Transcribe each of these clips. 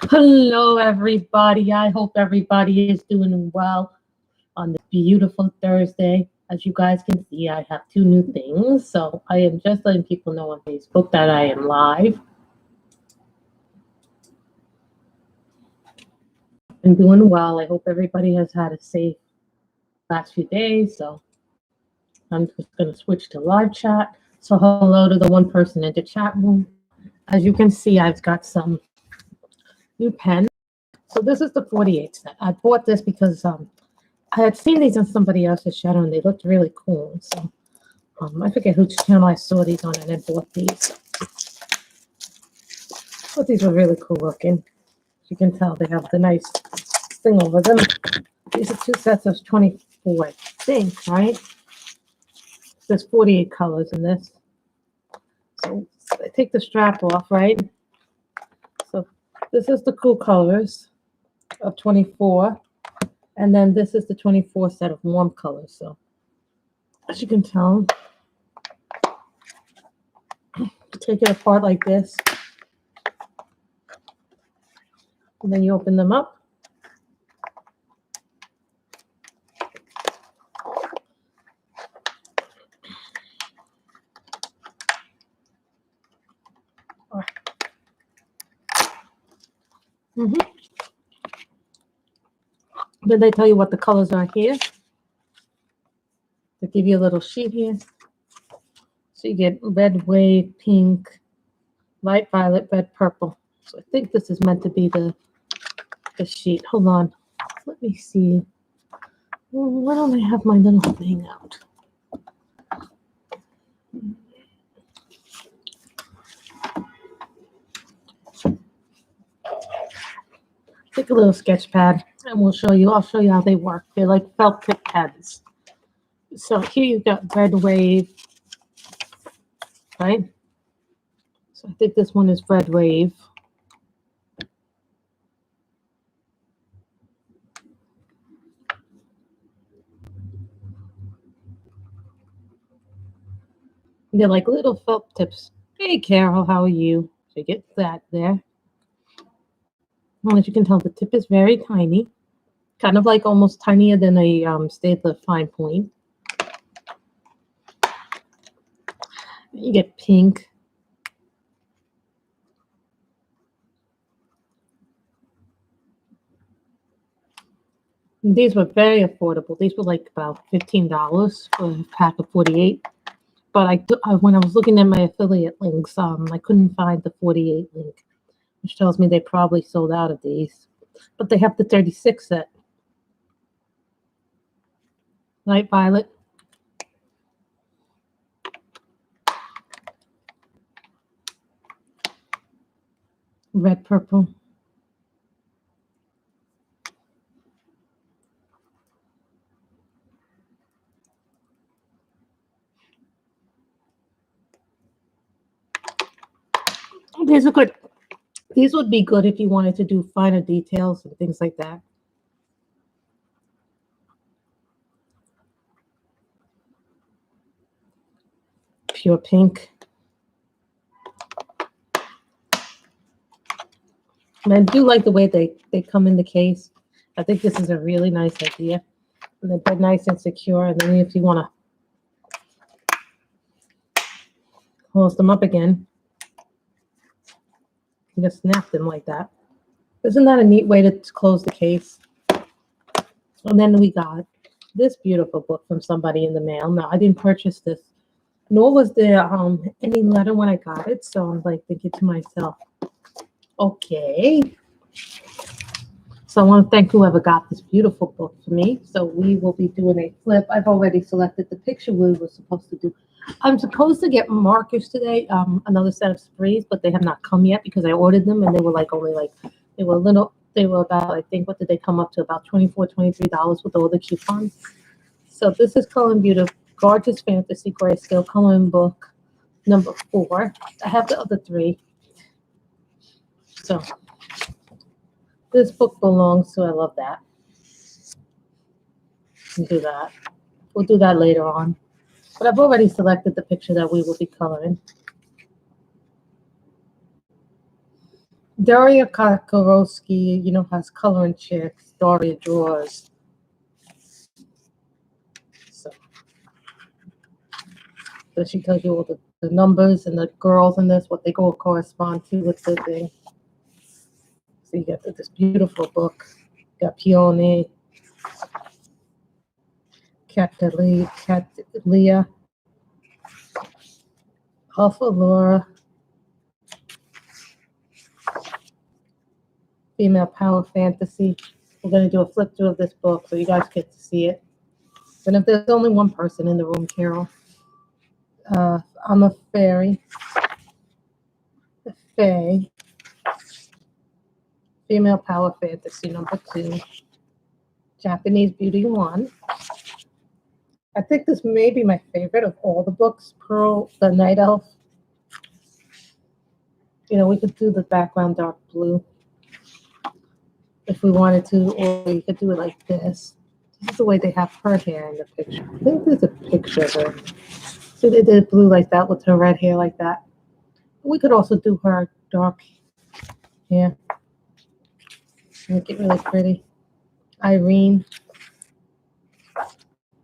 Hello, everybody. I hope everybody is doing well on this beautiful Thursday. As you guys can see, I have 2 new things. So I am just letting people know on Facebook that I am live. I'm doing well. I hope everybody has had a safe last few days. So I'm just going to switch to live chat. So hello to the one person in the chat room. As you can see, I've got some new pens. So this is the 48 set. I bought this because I had seen these on somebody else's channel and they looked really cool. So I forget whose channel I saw these on and I bought these. But these were really cool looking. As you can tell, they have the nice thing over them. These are 2 sets of 24, I think, right? There's 48 colors in this. So I take the strap off, right? So this is the cool colors of 24. And then this is the 24 set of warm colors. So as you can tell, take it apart like this. And then you open them up. Then they tell you what the colors are here. They give you a little sheet here. So you get red, wave, pink, light violet, red, purple. So I think this is meant to be the sheet. Hold on. Let me see. Why don't I have my little thing out? Take a little sketch pad and we'll show you. I'll show you how they work. They're like felt tip pads. So here you've got red wave, right? So I think this one is red wave. They're like little felt tips. Hey, Carol, how are you? So you get that there. Well, as you can tell, the tip is very tiny, kind of like almost tinier than a stapler fine point. You get pink. And these were very affordable. These were like about $15 for a pack of 48. But when I was looking at my affiliate links, I couldn't find the 48 link, which tells me they probably sold out of these. But they have the 36 set. Light violet. Red, purple. These are good. These would be good if you wanted to do finer details and things like that. Pure pink. And I do like the way they come in the case. I think this is a really nice idea. And they're nice and secure. And then if you want to close them up again, you just snap them like that. Isn't that a neat way to close the case? And then we got this beautiful book from somebody in the mail. Now, I didn't purchase this, nor was there any letter when I got it. So I'm like thinking to myself, okay. So I want to thank whoever got this beautiful book for me. So we will be doing a flip. I've already selected the picture we were supposed to do. I'm supposed to get markers today, another set of sprays, but they have not come yet because I ordered them and they were like only like, they were about, I think, what did they come up to? About $24, $23 with all the coupons. So this is Color Beauty, Gorgeous Fantasy Grayscale Coloring Book number 4. I have the other 3. So this book belongs to, I love that. We'll do that. We'll do that later on. But I've already selected the picture that we will be coloring. Derya Cakirsoy, you know, has coloring chicks. Derya draws. So she tells you all the numbers and the girls in this, what they go correspond to with the thing. So you got this beautiful book. You got Peony, Catalia, Alpha Laura, Female Power Fantasy. We're going to do a flip through of this book so you guys get to see it. And if there's only one person in the room, Carol, I'm a fairy. A fae. Female Power Fantasy number 2. Japanese Beauty 1. I think this may be my favorite of all the books. Pearl, the Night Elf. You know, we could do the background dark blue if we wanted to, or you could do it like this. This is the way they have her hair in the picture. I think there's a picture of her. So they did blue like that with her red hair like that. We could also do her dark hair. Make it really pretty. Irene.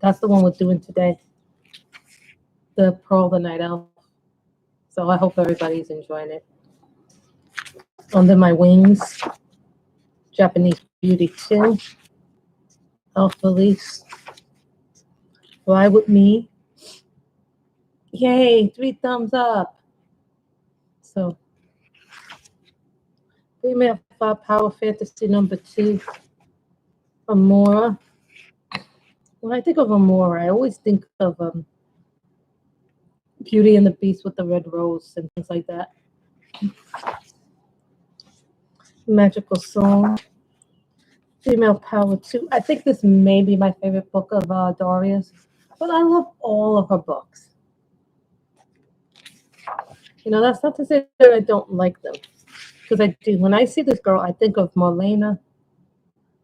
That's the one we're doing today. The Pearl, the Night Elf. So I hope everybody's enjoying it. Under My Wings. Japanese Beauty 2. Elf Elise. Fly With Me. Yay, 3 thumbs up. So, Female Power Fantasy number 2. Amora. When I think of Amora, I always think of Beauty and the Beast with the red rose and things like that. Magical Song. Female Power 2. I think this may be my favorite book of Doria's, but I love all of her books. You know, that's not to say that I don't like them, because I do. When I see this girl, I think of Marlena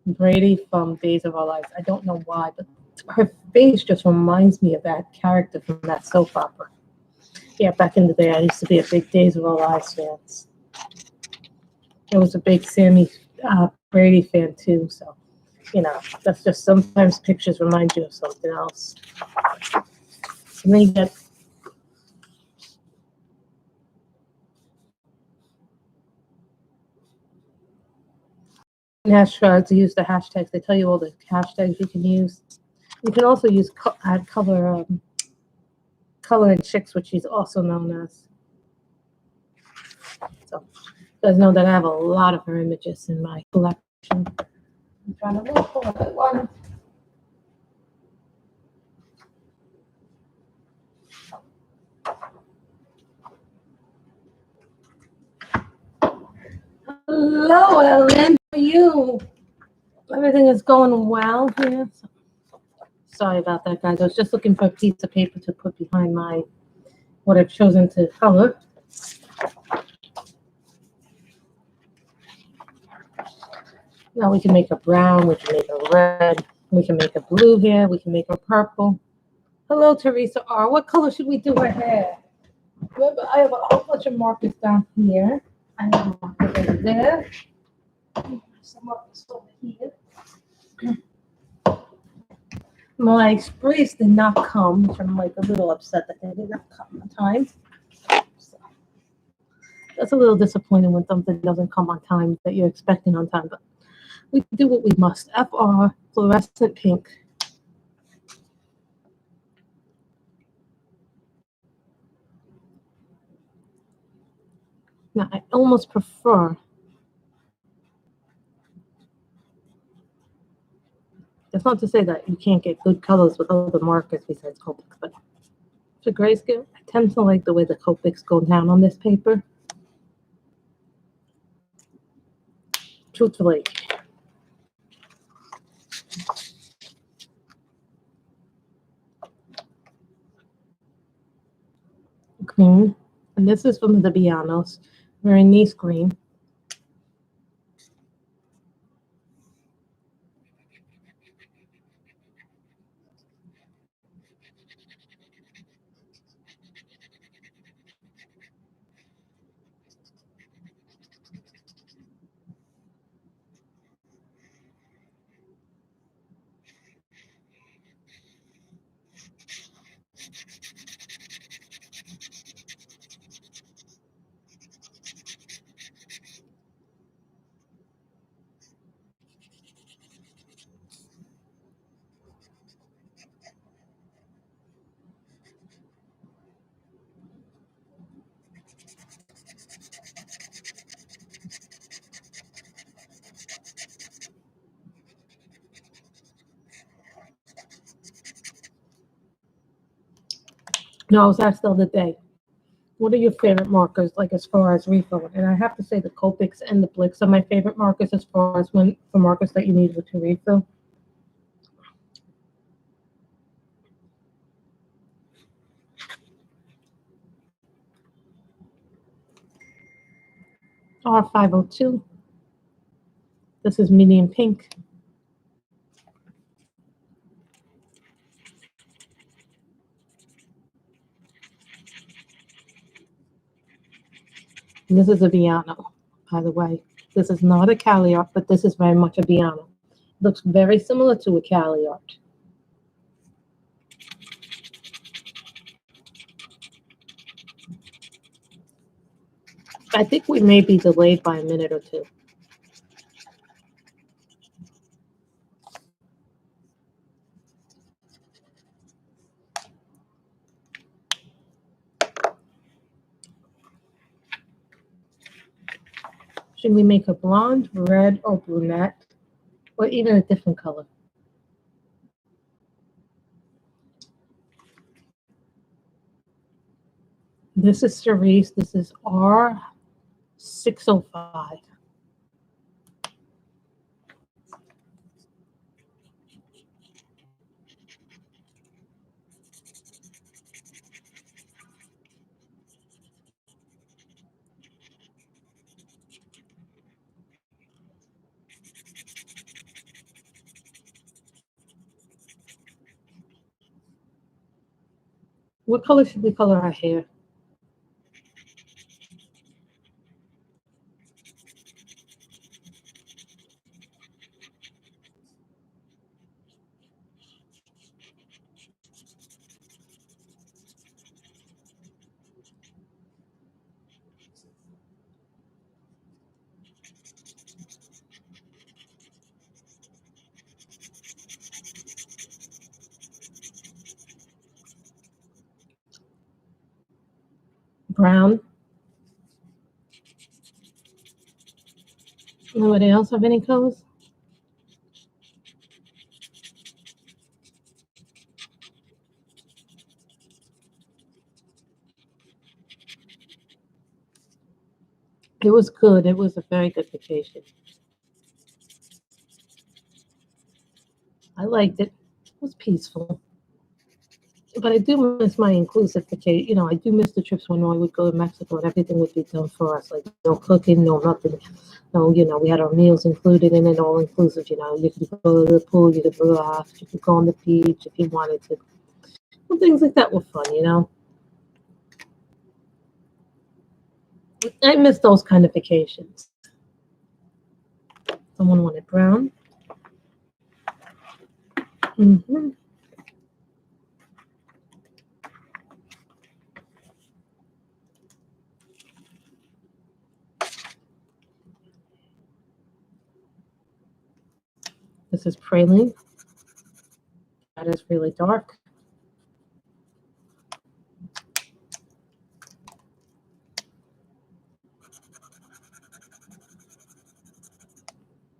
Brady from Days of Our Lives. I don't know why, but her face just reminds me of that character from that soap opera. Yeah, back in the day, I used to be a big Days of Our Lives fan. I was a big Sammy Brady fan too, so, you know, that's just sometimes pictures remind you of something else. And then you get to use the hashtags. They tell you all the hashtags you can use. You can also use add color and chicks, which she's also known as. So you guys know that I have a lot of her images in my collection. I'm trying to look for that one. Hello, Ellen. How are you? Everything is going well here. Sorry about that, guys. I was just looking for a piece of paper to put behind my what I've chosen to color. Now we can make a brown, we can make a red, we can make a blue here, we can make a purple. Hello, Teresa R. What color should we do her hair? I have a whole bunch of markers down here. I have markers over there. Some markers over here. My sprays did not come, which I'm like a little upset that they did not come on time. So that's a little disappointing when something doesn't come on time that you're expecting on time. But we do what we must. FR fluorescent pink. Now I almost prefer. That's not to say that you can't get good colors with other markers besides Copics, but for grayscale, I tend to like the way the Copics go down on this paper. Truthfully. Green. And this is from the Bianos. Very nice green. No, I was asked the other day, what are your favorite markers, like as far as refill? And I have to say the Copics and the Blix are my favorite markers as far as when for markers that you need with your refill. R502. This is medium pink. And this is a Viano, by the way. This is not a Cali art, but this is very much a Viano. Looks very similar to a Cali art. I think we may be delayed by a minute or two. Should we make a blonde, red, or brunette, or even a different color? This is Cerise. This is R605. What color should we color our hair? Brown. Nobody else have any colors? It was good. It was a very good vacation. I liked it. It was peaceful. But I do miss my inclusive vacation. You know, I do miss the trips when I would go to Mexico and everything would be done for us. Like no cooking, no nothing. No, you know, we had our meals included and then all inclusive. You know, you could go to the pool, you could relax, you could go on the beach if you wanted to. Well, things like that were fun, you know. I miss those kind of vacations. Someone wanted brown. Mm-hmm. This is praline. That is really dark.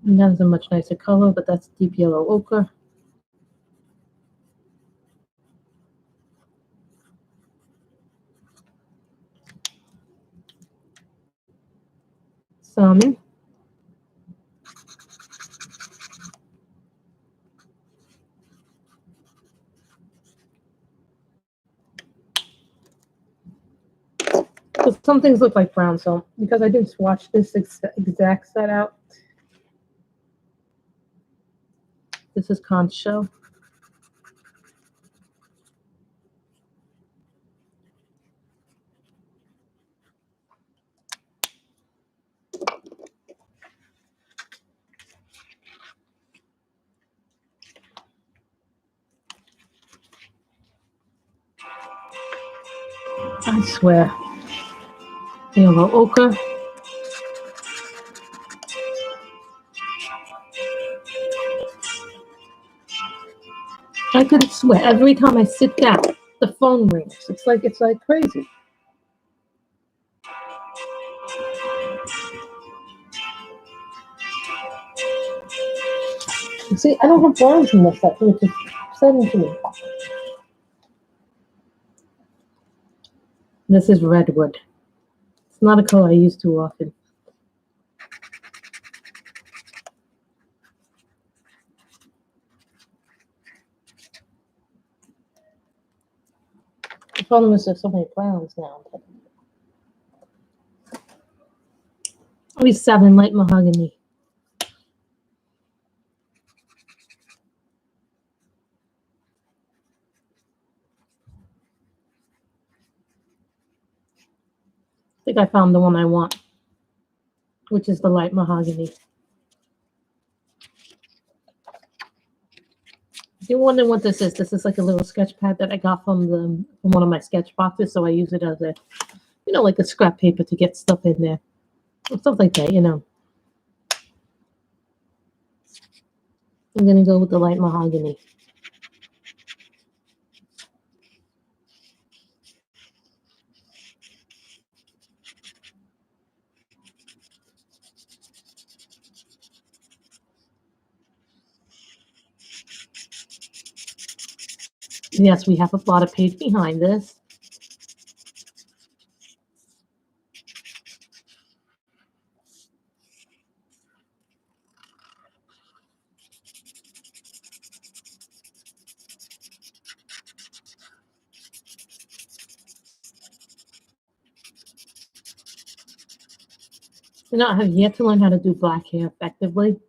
And that is a much nicer color, but that's deep yellow ochre. Salmon. So some things look like brown, so because I didn't swatch this exact set out, this is Concho. I swear. Yellow ochre. I could swear every time I sit down, the phone rings. It's like crazy. You see, I don't have browns in this set, which is upsetting to me. This is redwood. It's not a color I use too often. The problem is there's so many browns now. Oh, 7 light mahogany. I think I found the one I want, which is the light mahogany. If you're wondering what this is like a little sketch pad that I got from one of my sketch boxes. So I use it as a, like a scrap paper to get stuff in there, or stuff like that. I'm gonna go with the light mahogany. Yes, we have a lot of page behind this. I have yet to learn how to do black hair effectively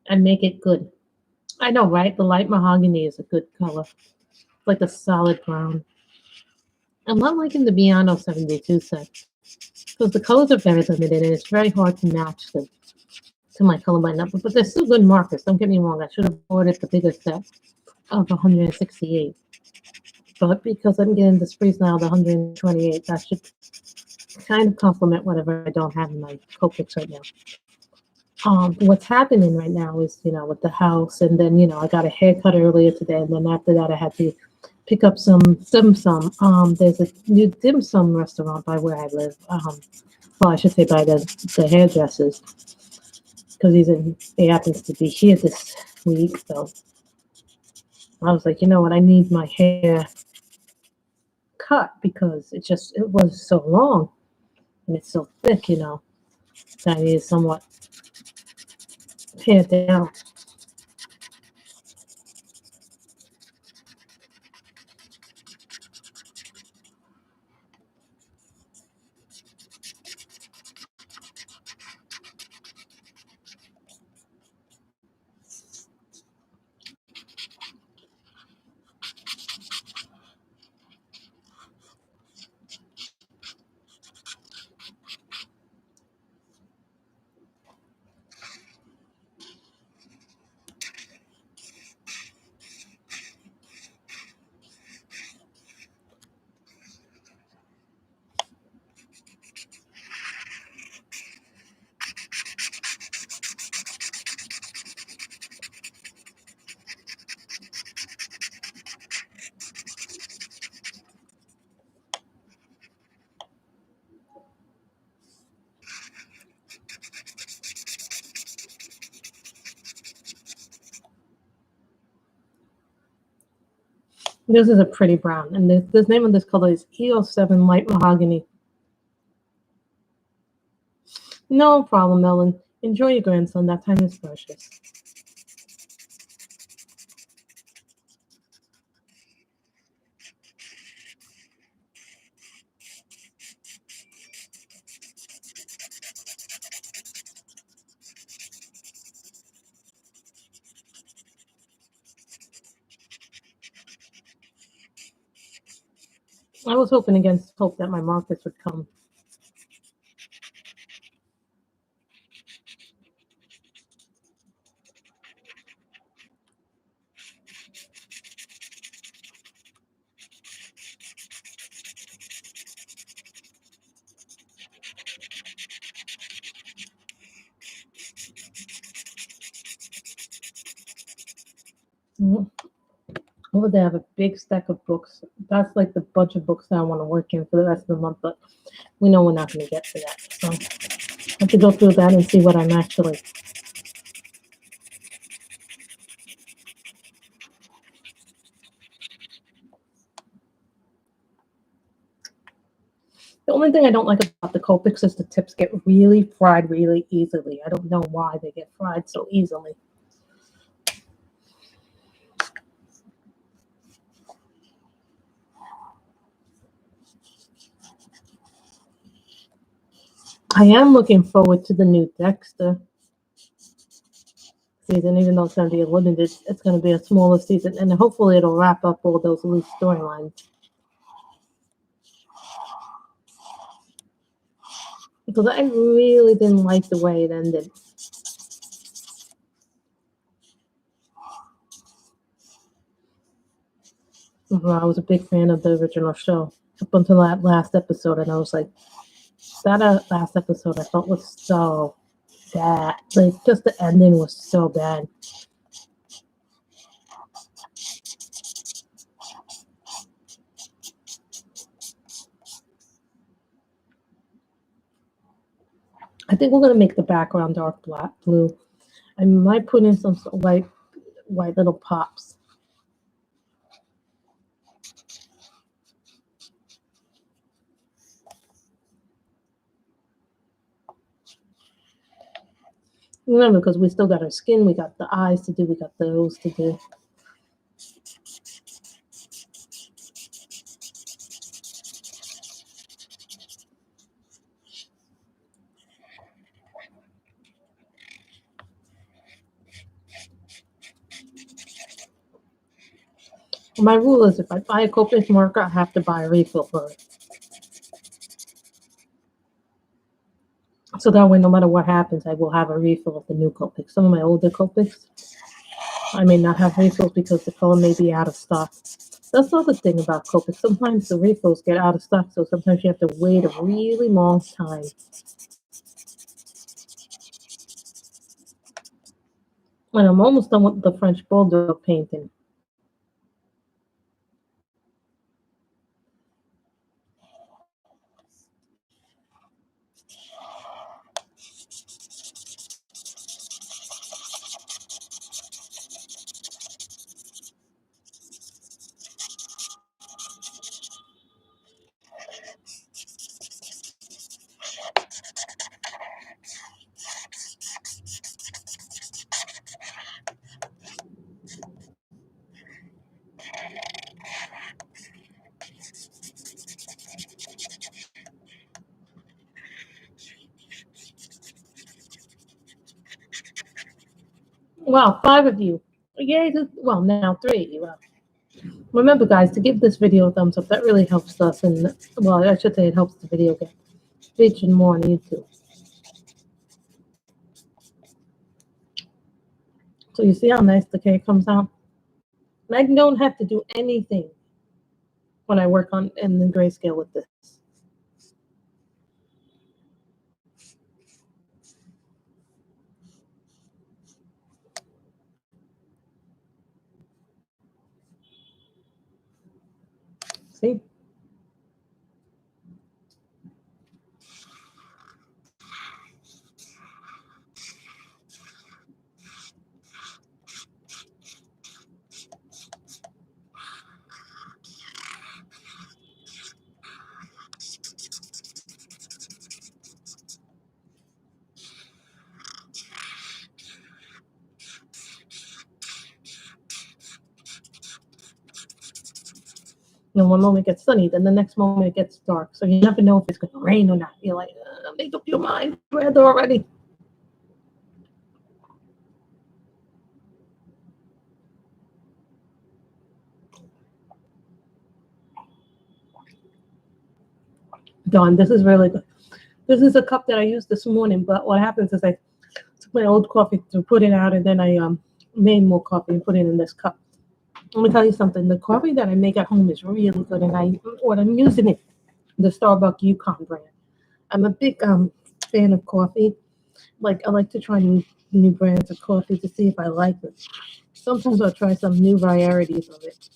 and make it good. I know, right? The light mahogany is a good color, like a solid brown. I'm not liking the Biano 72 set because the colors are very limited and it's very hard to match them to my color lineup. But they're still good markers. Don't get me wrong. I should have ordered the bigger set of 168. But because I'm getting the sprees now, the 128, that should kind of complement whatever I don't have in my Copics right now. What's happening right now is, with the house, and then, I got a haircut earlier today, and then after that, I had to pick up some dim sum. There's a new dim sum restaurant by where I live. Well, I should say by the hairdressers, because he happens to be here this week. So I was like, you know what, I need my hair cut because it was so long and it's so thick, that I need somewhat pared down. This is a pretty brown, and the name of this color is EO7 Light Mahogany. No problem, Ellen. Enjoy your grandson. That time is precious. I was hoping against hope that my markers would come. Mhm. Over there, I have a big stack of books. That's like the bunch of books that I want to work in for the rest of the month, but we know we're not going to get to that. So I have to go through that and see what I'm actually. The only thing I don't like about the Copics is the tips get really fried really easily. I don't know why they get fried so easily. I am looking forward to the new Dexter season, even though it's going to be a limited, it's going to be a smaller season, and hopefully it'll wrap up all those loose storylines. Because I really didn't like the way it ended. Well, I was a big fan of the original show up until that last episode, and I was like, that last episode I thought was so bad. Like, just the ending was so bad. I think we're gonna make the background dark black blue. I might put in some white little pops. Remember, because we still got our skin, we got the eyes to do, we got those to do. My rule is if I buy a Copic marker, I have to buy a refill for it. So that way, no matter what happens, I will have a refill of the new Copic. Some of my older Copics, I may not have refills because the color may be out of stock. That's the other thing about Copic. Sometimes the refills get out of stock, so sometimes you have to wait a really long time. And I'm almost done with the French Bulldog painting. Wow, 5 of you. Yay, well, now 3. Well, remember, guys, to give this video a thumbs up. That really helps us. And, well, I should say it helps the video get featured more on YouTube. So you see how nice the cake comes out? I don't have to do anything when I work on in the grayscale with this. See? One moment it gets sunny, then the next moment it gets dark. So you never know if it's going to rain or not. You're like, make up your mind. Weather already. Dawn, this is really good. This is a cup that I used this morning, but what happens is I took my old coffee to put it out, and then I made more coffee and put it in this cup. Let me tell you something. The coffee that I make at home is really good, and I'm using it, the Starbucks Yukon brand. I'm a big fan of coffee. Like, I like to try new brands of coffee to see if I like it. Sometimes I'll try some new varieties of it.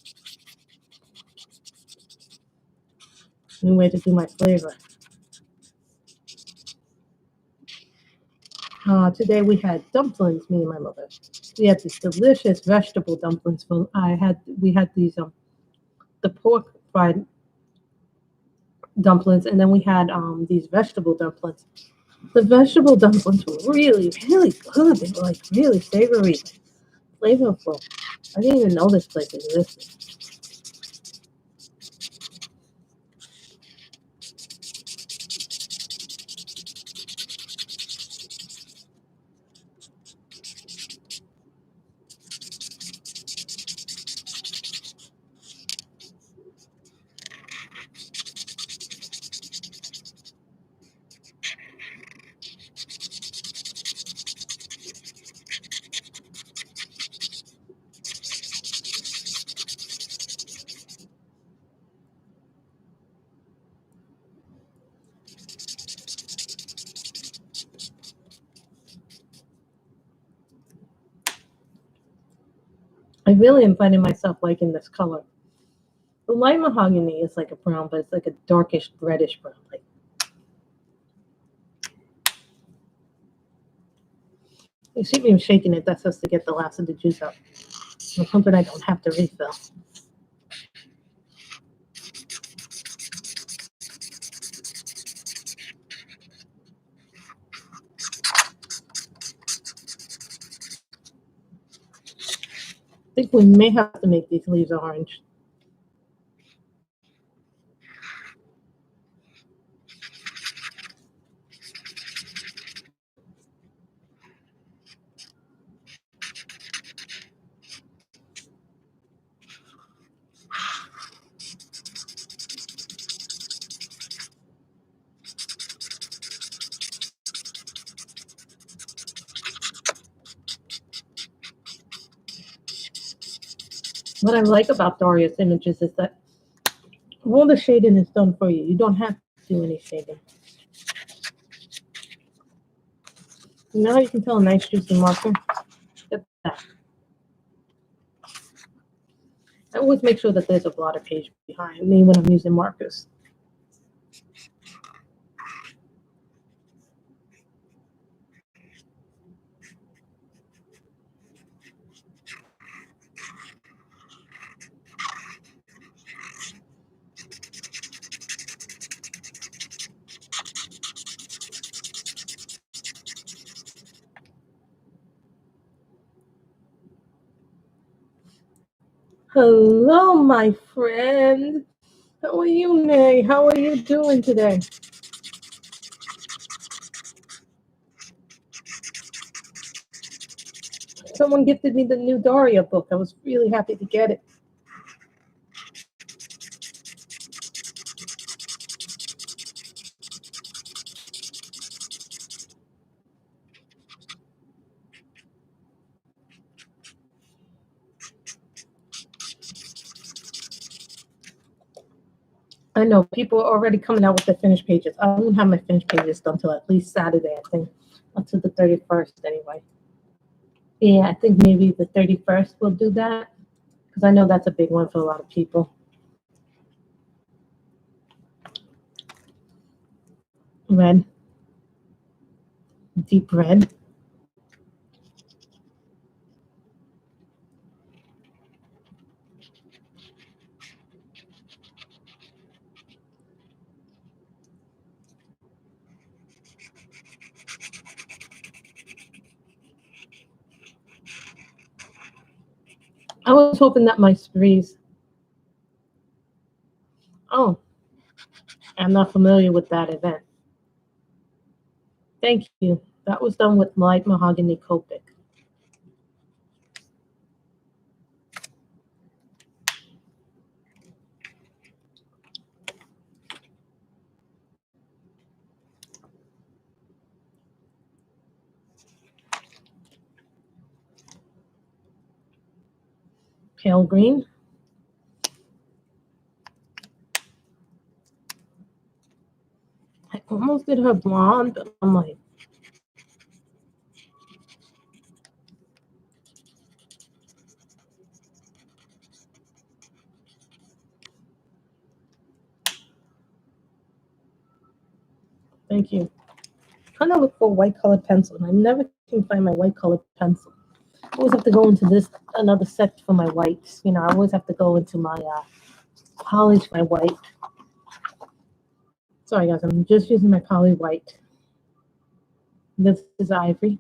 New way to do my flavor. Today we had dumplings, me and my mother. We had these delicious vegetable dumplings. We had these the pork fried dumplings, and then we had these vegetable dumplings. The vegetable dumplings were really, really good. They were like really savory, flavorful. I didn't even know this place existed. I really am finding myself liking this color. The light mahogany is like a brown, but it's like a darkish reddish brown. Like, you see me shaking it. That's just to get the last of the juice out. I'm hoping I don't have to refill. I think we may have to make these leaves orange. What I like about Daria's images is that all the shading is done for you. You don't have to do any shading. You know how you can tell a nice juicy marker? Look at that. I always make sure that there's a blotter page behind me when I'm using markers. Hello, my friend. How are you, Nay? How are you doing today? Someone gifted me the new Daria book. I was really happy to get it. I know people are already coming out with the finished pages. I won't have my finished pages done till at least Saturday, I think. Until the 31st, anyway. Yeah, I think maybe the 31st we'll do that. Because I know that's a big one for a lot of people. Red. Deep red. I was hoping that my sprees. Oh, I'm not familiar with that event. Thank you. That was done with light mahogany Copic. Pale green. I almost did her blonde, but I'm like, thank you. I'm trying to look for a white colored pencil, and I never can find my white colored pencil. I always have to go into this another set for my whites. You know, I always have to go into my polish my white. Sorry guys, I'm just using my poly white. This is ivory.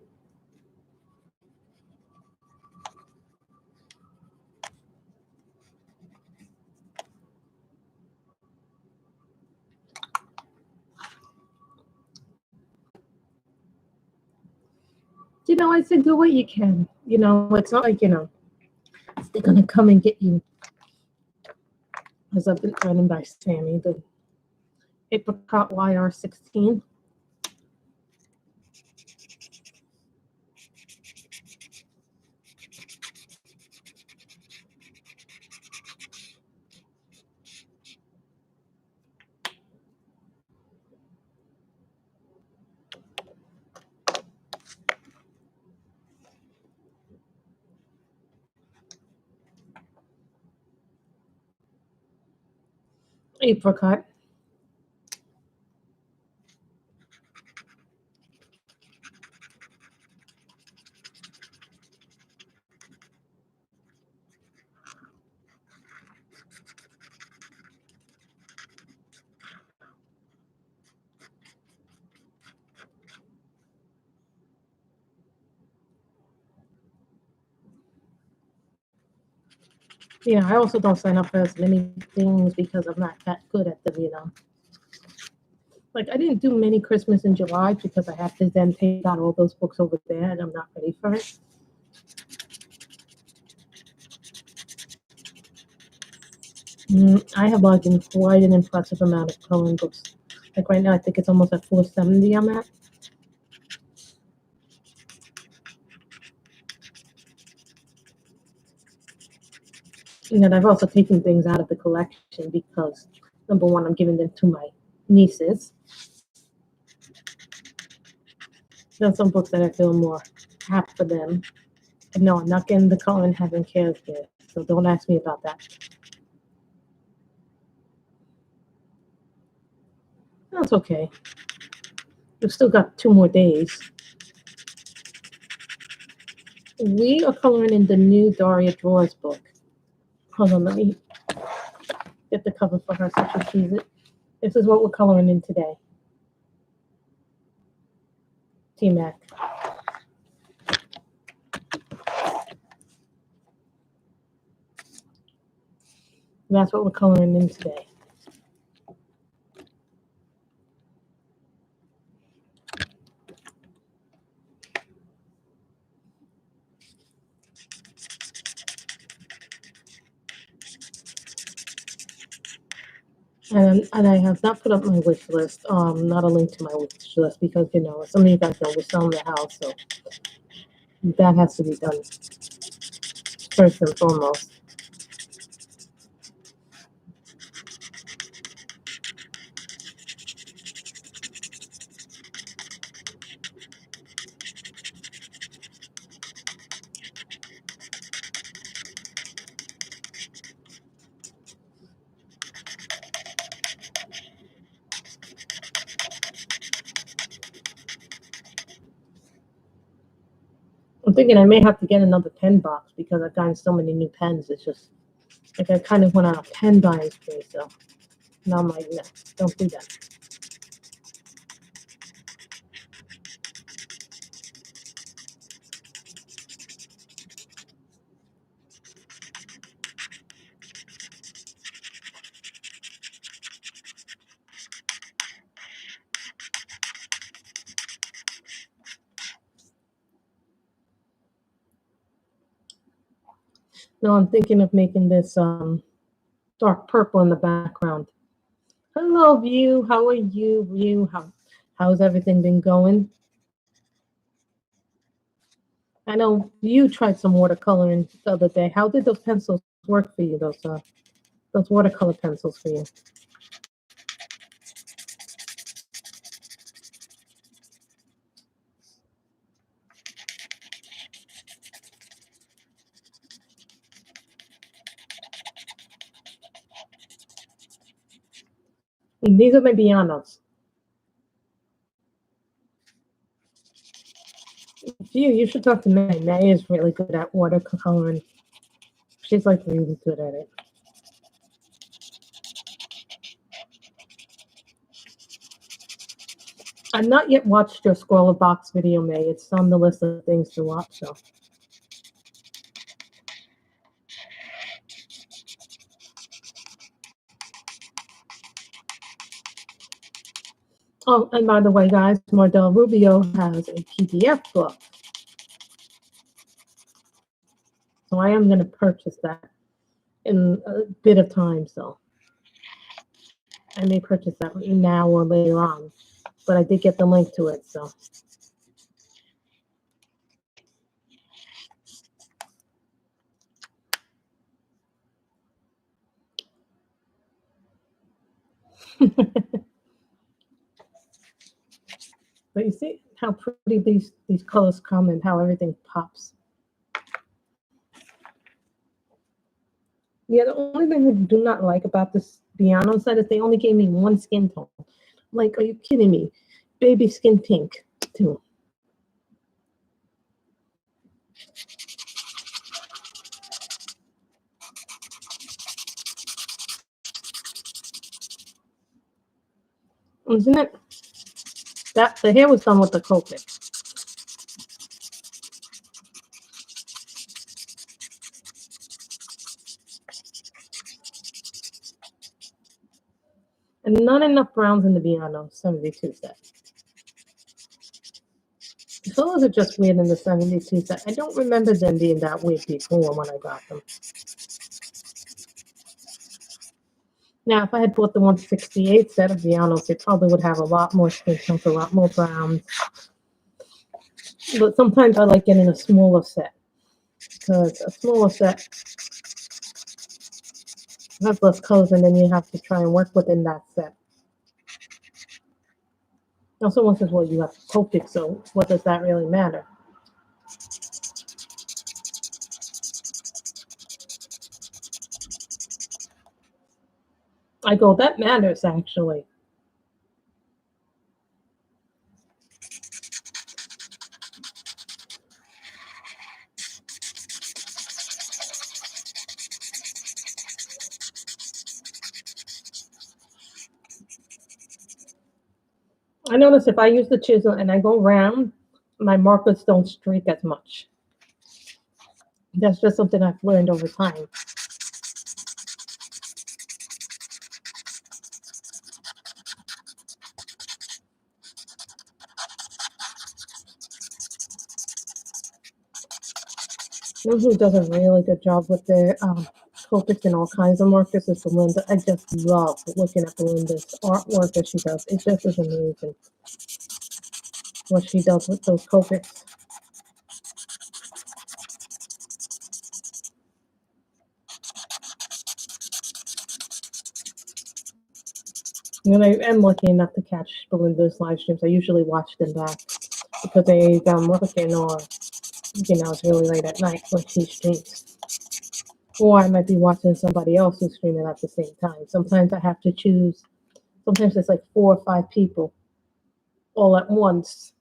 You know, I said do what you can. You know, it's not like, you know, they're gonna come and get you. As I've been running by Sammy, the apricot YR16. Apricot. Yeah, I also don't sign up for as many things because I'm not that good at them, you know. Like I didn't do many Christmas in July because I have to then take out all those books over there and I'm not ready for it. I have like quite an impressive amount of coloring books. Like right now, I think it's almost at 470 I'm at. And I've also taken things out of the collection because, number one, I'm giving them to my nieces. There's some books that I feel more apt for them. And no, I'm not getting the Colin Heaven Cares gift, so don't ask me about that. That's okay. We've still got 2 more days. We are coloring in the new Derya Drawers book. Hold on, let me get the cover for her so she sees it. This is what we're coloring in today. T-Mac. That's what we're coloring in today. And I have not put up my wish list, not a link to my wish list because, you know, some of you guys know we're selling the house, so that has to be done first and foremost. I'm thinking I may have to get another pen box because I've gotten so many new pens. It's just like I kind of went on a pen buying spree, so now I'm like, no, don't do that. No, I'm thinking of making this dark purple in the background. Hello, View. How are you, View? How's everything been going? I know you tried some watercoloring the other day. How did those pencils work for you? Those watercolor pencils for you? These are my Bianos. You should talk to May. May is really good at watercoloring. She's like really good at it. I've not yet watched your Scroller Box video, May. It's on the list of things to watch, though. Oh, and by the way, guys, Mardell Rubio has a PDF book. So I am going to purchase that in a bit of time, so I may purchase that now or later on. But I did get the link to it, so. But you see how pretty these colors come and how everything pops. Yeah, the only thing I do not like about this Biano set is they only gave me one skin tone. Like, are you kidding me? Baby skin pink, too. Isn't it? That the hair was done with the Copic. And not enough browns in the Biano 72 set. The colors are just weird in the 72 set. I don't remember them being that weird before when I got them. Now, if I had bought the 168 set of Bianos, they probably would have a lot more skin tones, a lot more browns. But sometimes I like getting a smaller set because a smaller set has less colors, and then you have to try and work within that set. Now, someone says, well, you have Copic, so what does that really matter? I go, that matters, actually. I notice if I use the chisel and I go round, my markers don't streak as much. That's just something I've learned over time. You know who does a really good job with their Copics and all kinds of markers is Belinda. I just love looking at Belinda's artwork that she does. It just is amazing what she does with those Copics. When I am lucky enough to catch Belinda's live streams, I usually watch them back because I'm working or, it's really late at night when she streams. Or I might be watching somebody else who's streaming at the same time. Sometimes I have to choose. Sometimes it's like 4 or 5 people all at once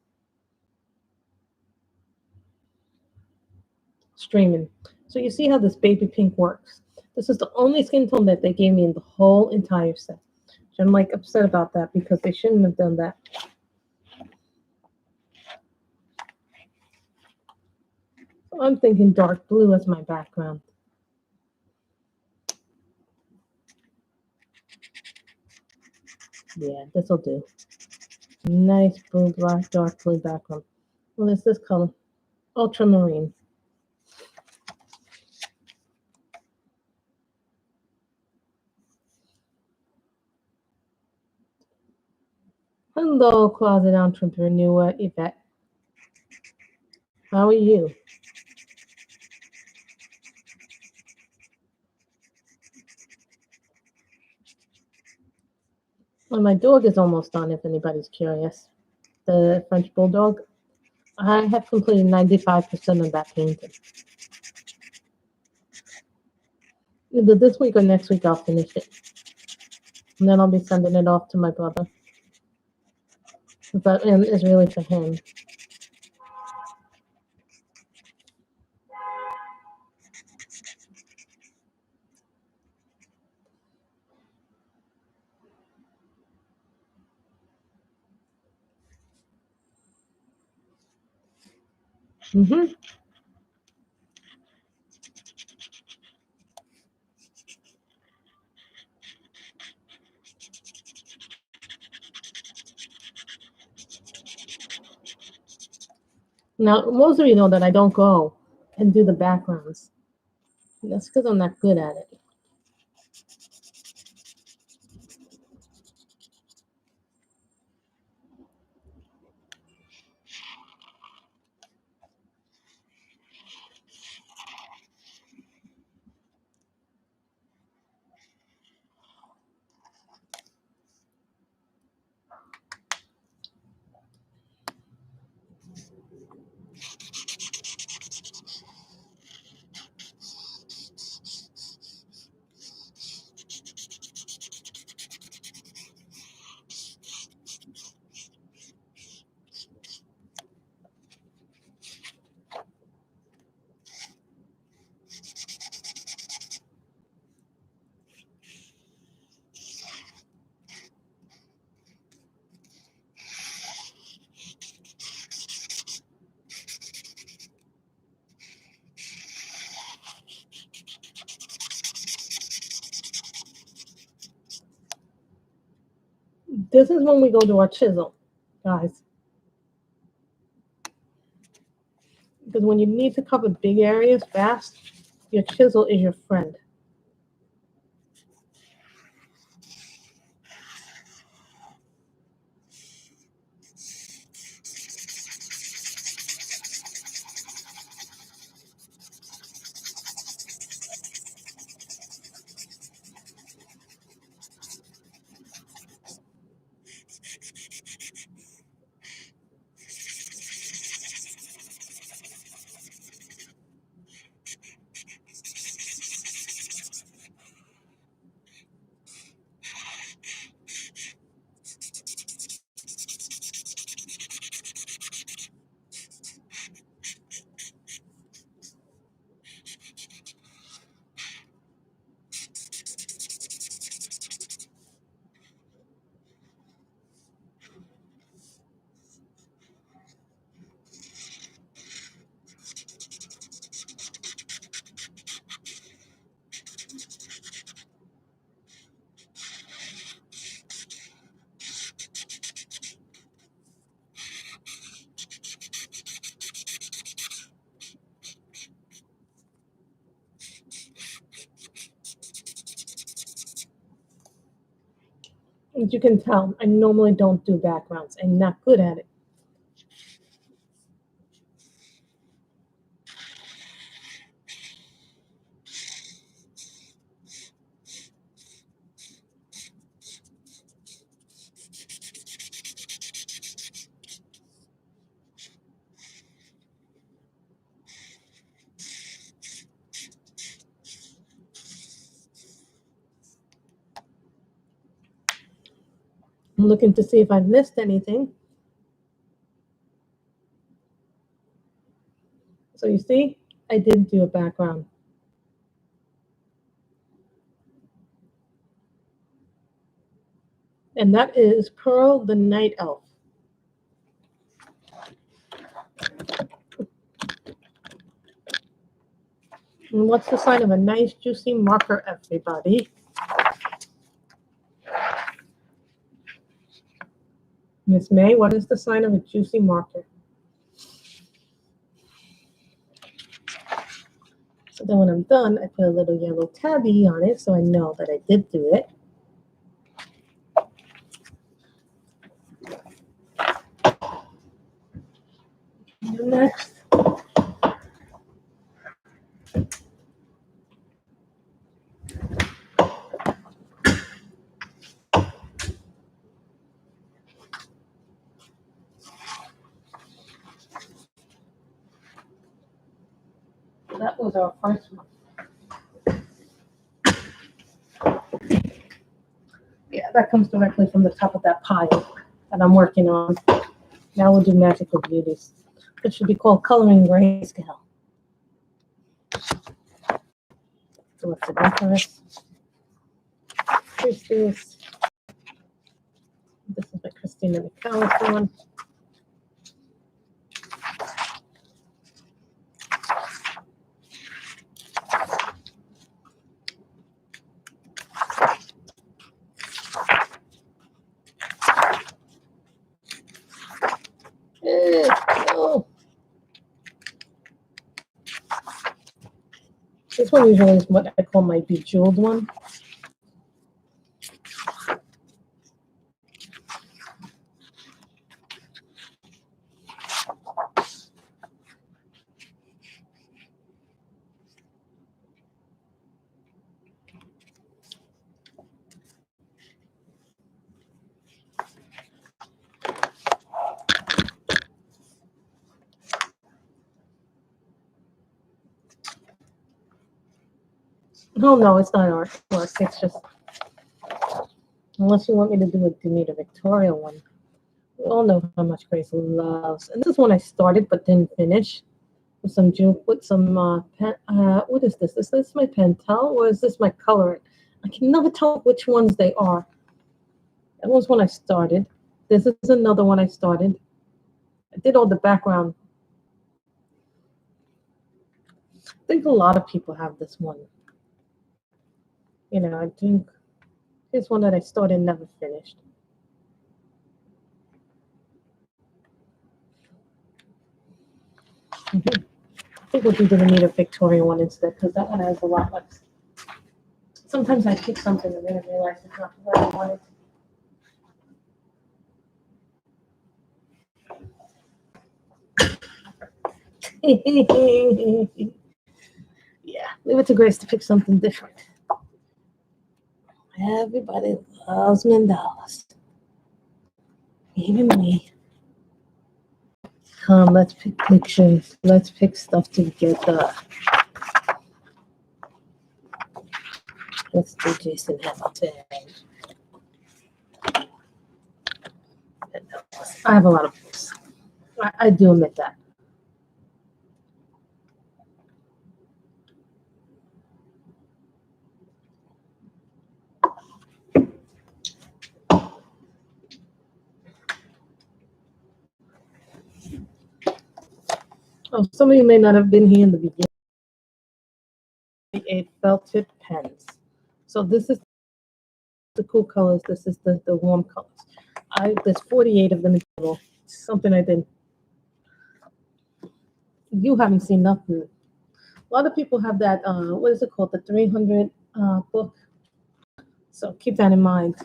streaming. So you see how this baby pink works. This is the only skin tone that they gave me in the whole entire set. So I'm like upset about that because they shouldn't have done that. So I'm thinking dark blue as my background. Yeah, this will do. Nice blue, black, dark blue background. What is this color? Ultramarine. Hello, closet entrepreneur Yvette. How are you? Well, my dog is almost done, if anybody's curious. The French Bulldog. I have completed 95% of that painting. Either this week or next week I'll finish it. And then I'll be sending it off to my brother. That is really for him. Mm-hmm. Now, most of you know that I don't go and do the backgrounds. That's because I'm not good at it. This is when we go to our chisel, guys. Because when you need to cover big areas fast, your chisel is your friend. As you can tell, I normally don't do backgrounds. I'm not good at it. I'm looking to see if I've missed anything. So you see, I did do a background. And that is Pearl the Night Elf. And what's the sign of a nice juicy marker, everybody? Miss May, what is the sign of a juicy marker? So then when I'm done, I put a little yellow tabby on it so I know that I did do it. And next, that was our first one. Yeah, that comes directly from the top of that pile that I'm working on. Now we'll do Magical Beauties. It should be called Coloring Grayscale. So what's the reference? Here's this. This is my Christina McAllister one. This one usually is what I call my bejeweled one. Oh no, it's not artwork. It's just unless you want me to do a Demeter Victoria one. We all know how much Grace loves. And this is one I started but didn't finish. With some pen. What is this? Is this my Pentel or is this my color? I can never tell which ones they are. That was one I started. This is another one I started. I did all the background. I think a lot of people have this one. You know, I think it's one that I started and never finished. I think we'll do the Anita Victoria one instead because that one has a lot less. Sometimes I pick something and then I realize it's not what I wanted. Yeah, leave it to Grace to pick something different. Everybody loves mandalas. Even me. Come, let's pick pictures. Let's pick stuff together. Let's do Jason Hamilton. I have a lot of books. I do admit that. Oh, some of you may not have been here in the beginning. 8 felt tip pens. So this is the cool colors. This is the warm colors. There's 48 of them in total. Something I did. You haven't seen nothing. A lot of people have that. What is it called? The 300 book. So keep that in mind.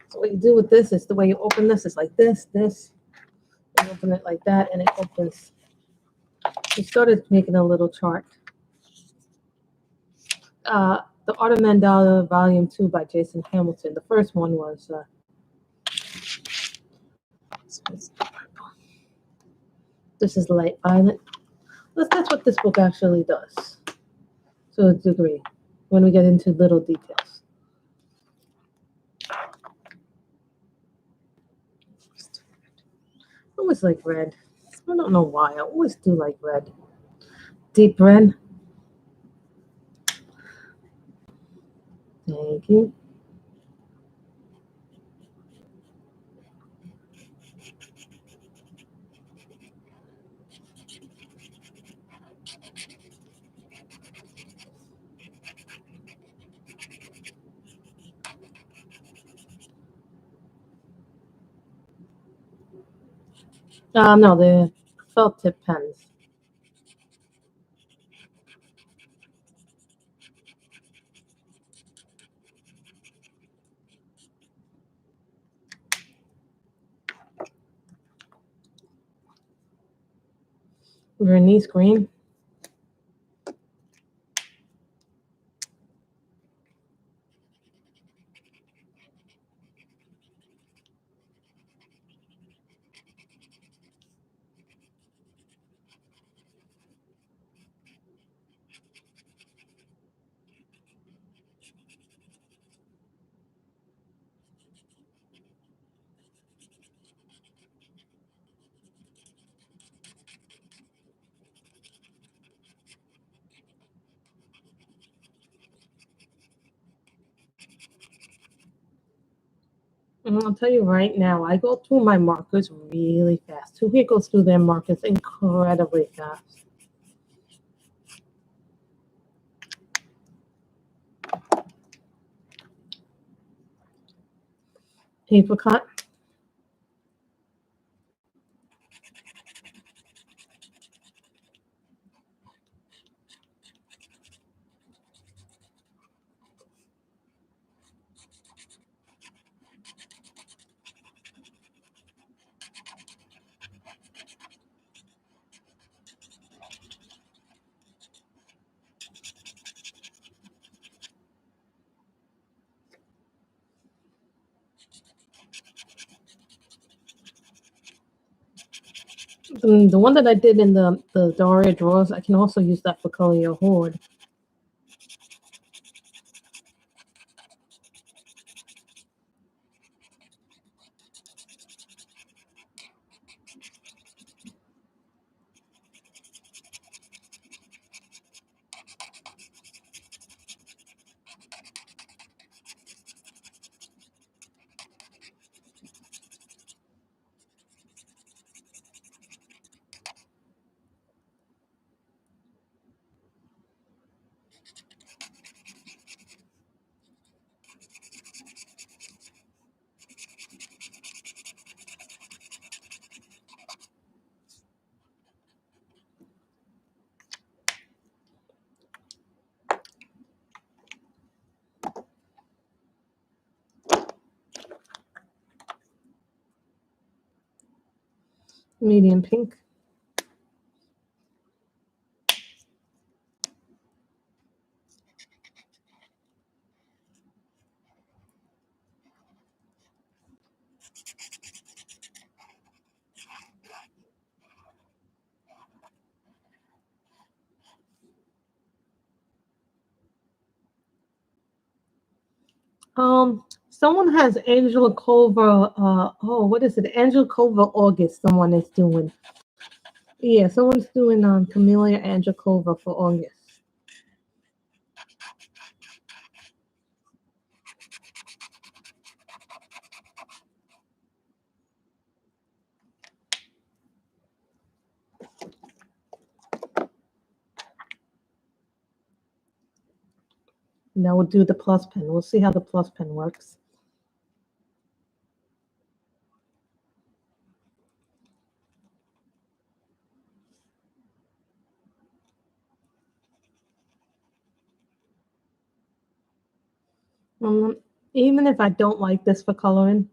So what you do with this is the way you open this is like this. You open it like that, and it opens. We started making a little chart. The Art of Mandala Volume 2 by Jason Hamilton. The first one was this is light violet. That's what this book actually does to a degree when we get into little details. I always like red. I don't know why. I always do like red. Deep red. Thank you. No, the felt tip pens. Vernice green. I'll tell you right now, I go through my markers really fast. Who here goes through their markers incredibly fast? Apricot. The one that I did in the Daria drawers, I can also use that for color your hoard. Medium pink. Someone has Angela Culver. What is it? Angela Culver August. Someone is doing. Yeah, someone's doing Camellia Angela Culver for August. Now we'll do the plus pen. We'll see how the plus pen works. Even if I don't like this for coloring,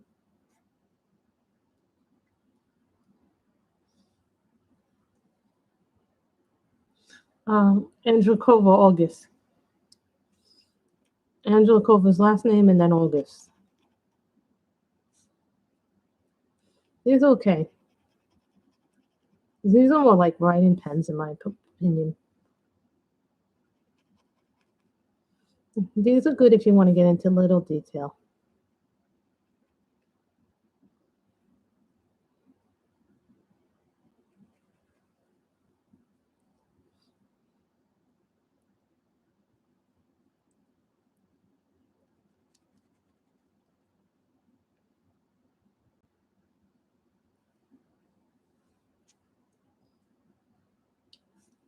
Angela Culver August. Angela Culver's last name and then August. These are okay. These are more like writing pens, in my opinion. These are good if you want to get into little detail.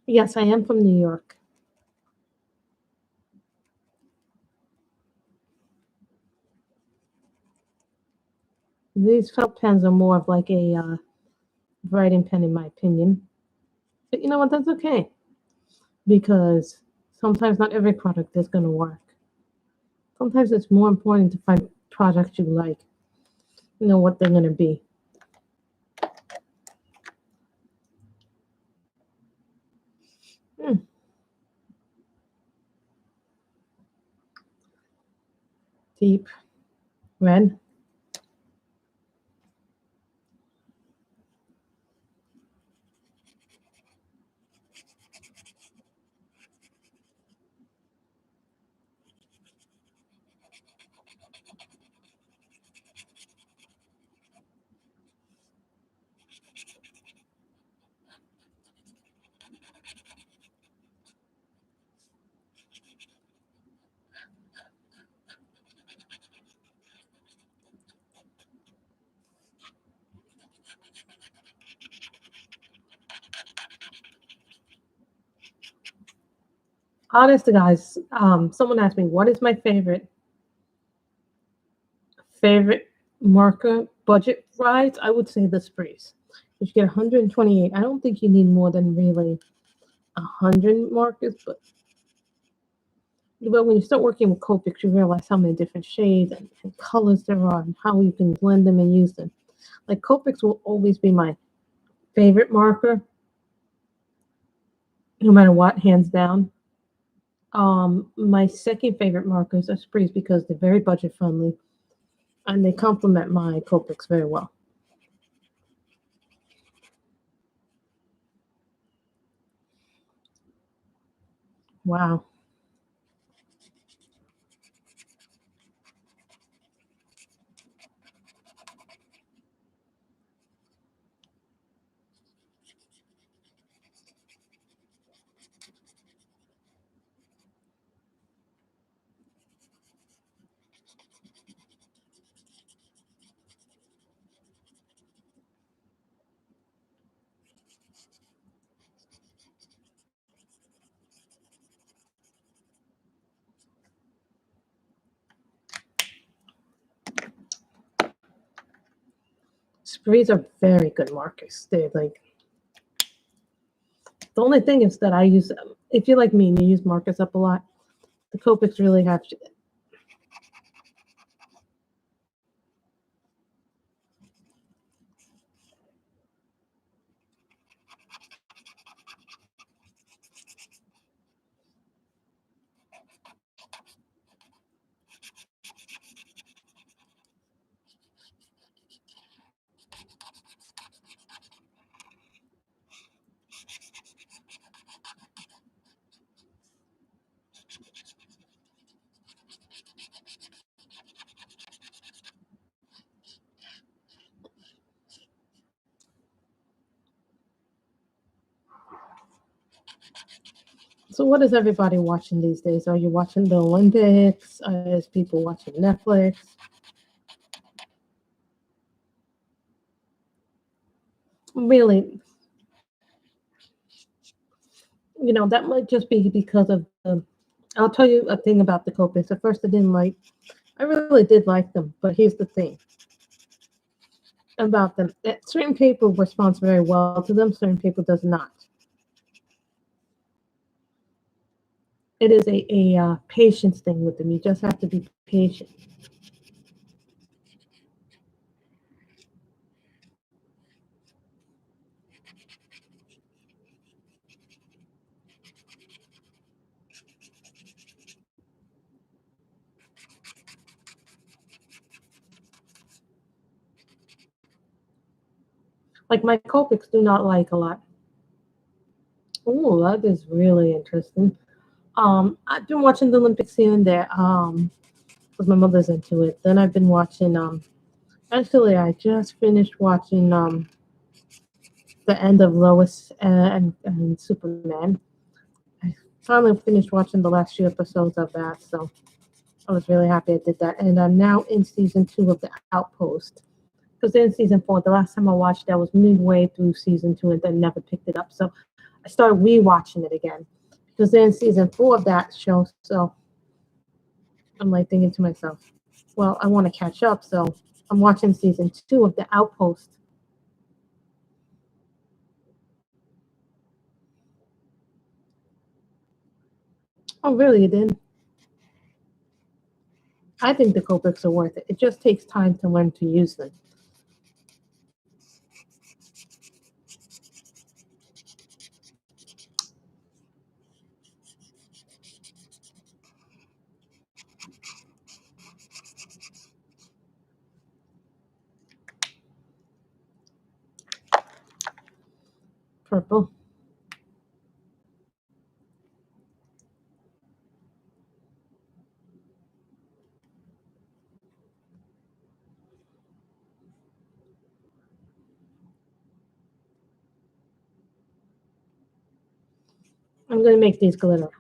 Yes, I am from New York. These felt pens are more of like a writing pen, in my opinion. But you know what? That's okay. Because sometimes not every product is going to work. Sometimes it's more important to find products you like. You know what they're going to be. Deep red. Honest to guys, someone asked me what is my favorite marker budget rise. I would say the sprays. You get 128. I don't think you need more than really 100 markers, but when you start working with Copics, you realize how many different shades and colors there are and how you can blend them and use them. Like Copics will always be my favorite marker, no matter what, hands down. My second favorite markers are sprays because they're very budget friendly and they complement my Copics very well. Wow. Sprees are very good markers. They're like the only thing is that I use, if you're like me and you use markers up a lot, the Copics really have So, what is everybody watching these days? Are you watching the Olympics? Is people watching Netflix? Really, that might just be because of the. I'll tell you a thing about the Copics. At first, I didn't like. I really did like them, but here's the thing about them: that certain people responds very well to them, certain people does not. It is a patience thing with them. You just have to be patient. Like my Copics do not like a lot. Oh, that is really interesting. I've been watching the Olympics here and there. Because my mother's into it. Then I've been watching. Actually, I just finished watching the end of Lois and Superman. I finally finished watching the last few episodes of that, so I was really happy I did that. And I'm now in season 2 of The Outpost. Because they're in season 4. The last time I watched that was midway through season 2 and then never picked it up. So I started rewatching it again because they're in season 4 of that show. So I'm like thinking to myself, well, I want to catch up. So I'm watching season 2 of The Outpost. Oh, really? You did? I think the Copics are worth it. It just takes time to learn to use them. Purple. I'm going to make these glitter.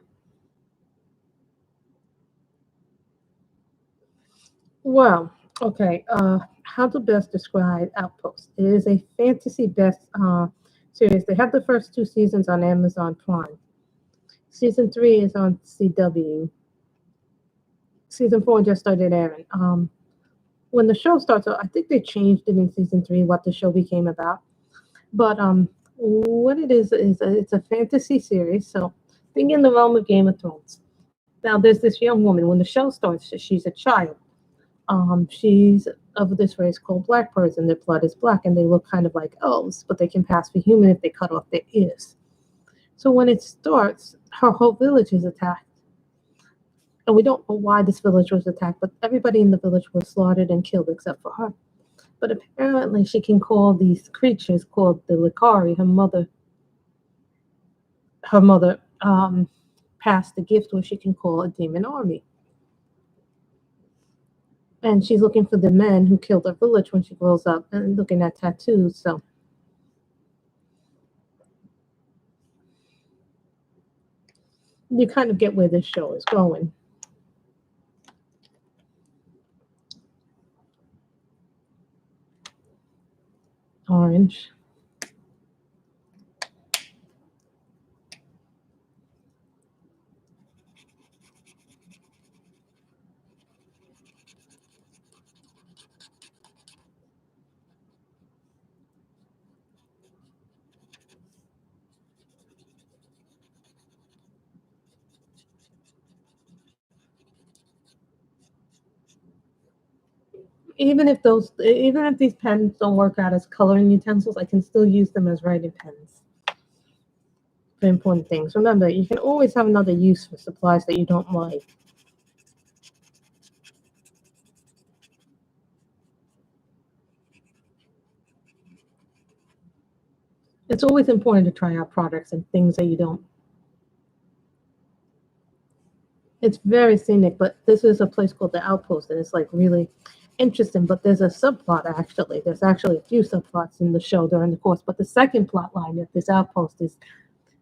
Well, okay. How to best describe Outpost? It is a fantasy best series. They have the first 2 seasons on Amazon Prime. Season 3 is on CW. Season 4 just started airing. When the show starts, I think they changed it in season 3 what the show became about. But what it is it's a fantasy series. So think in the realm of Game of Thrones. Now there's this young woman. When the show starts, she's a child. She's of this race called Black person. Their blood is black, and they look kind of like elves, but they can pass for human if they cut off their ears. So when it starts, her whole village is attacked. And we don't know why this village was attacked, but everybody in the village was slaughtered and killed except for her. But apparently, she can call these creatures called the Likari, her mother, past the gift where she can call a demon army. And she's looking for the men who killed her village when she grows up and looking at tattoos. So you kind of get where this show is going. Orange. Even if these pens don't work out as coloring utensils, I can still use them as writing pens for important things. Remember, you can always have another use for supplies that you don't like. It's always important to try out products and things that you don't. It's very scenic, but this is a place called the Outpost, and it's like really interesting. But there's a subplot actually. There's actually a few subplots in the show during the course. But the second plot line at this outpost is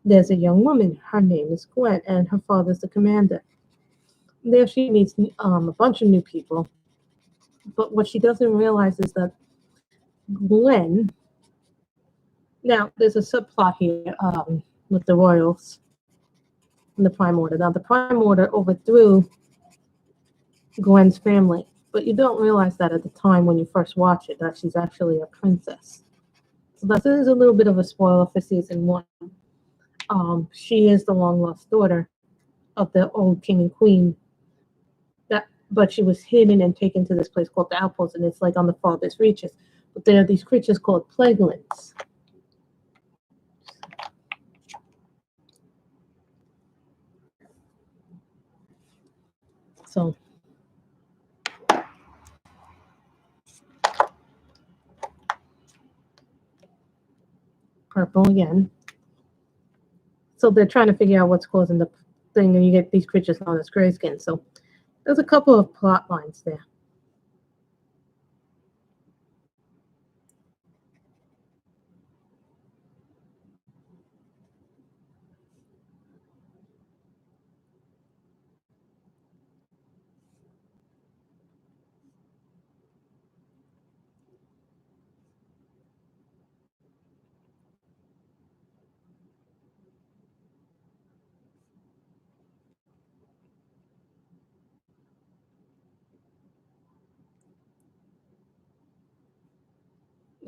there's a young woman. Her name is Gwen, and her father's the commander. There she meets a bunch of new people. But what she doesn't realize is that Gwen. Now there's a subplot here with the royals and the Prime Order. Now the Prime Order overthrew Gwen's family, but you don't realize that at the time when you first watch it, that she's actually a princess. So that is a little bit of a spoiler for season 1. She is the long lost daughter of the old king and queen. But she was hidden and taken to this place called the Outpost, and it's like on the farthest reaches. But there are these creatures called plaguelins. So purple again. So they're trying to figure out what's causing the thing, and you get these creatures known as grayskin. So there's a couple of plot lines there.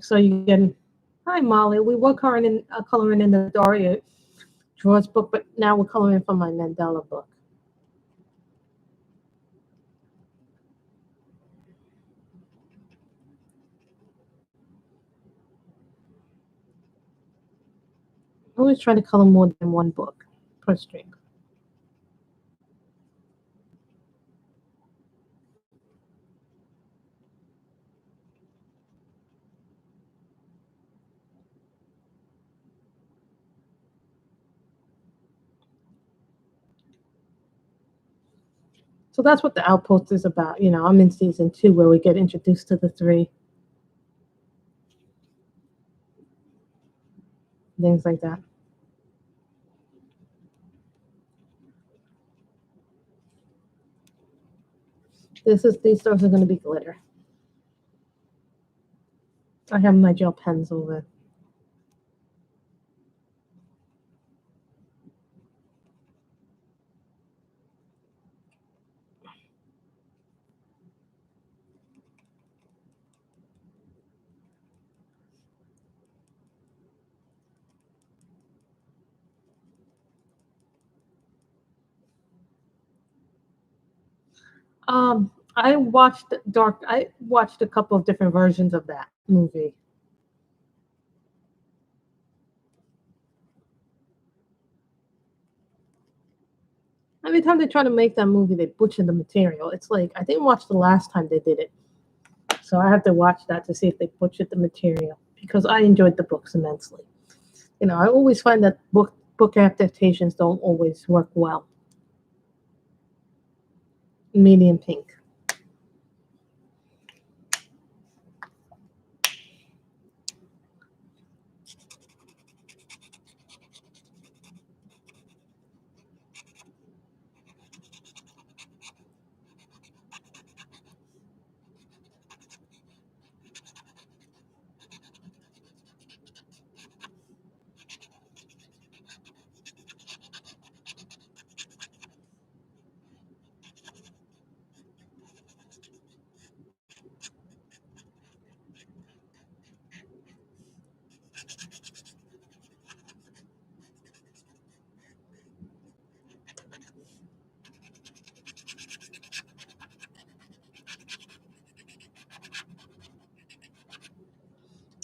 So you get, hi Molly, we were coloring in the Derya drawers book, but now we're coloring from my Mandela book. I always try to color more than one book per string. So that's what the Outpost is about. You know, I'm in season 2 where we get introduced to the 3. Things like that. These stars are going to be glitter. I have my gel pens over. I watched a couple of different versions of that movie. Every time they try to make that movie, they butcher the material. It's like I didn't watch the last time they did it, so I have to watch that to see if they butchered the material because I enjoyed the books immensely. You know, I always find that book adaptations don't always work well. medium pink.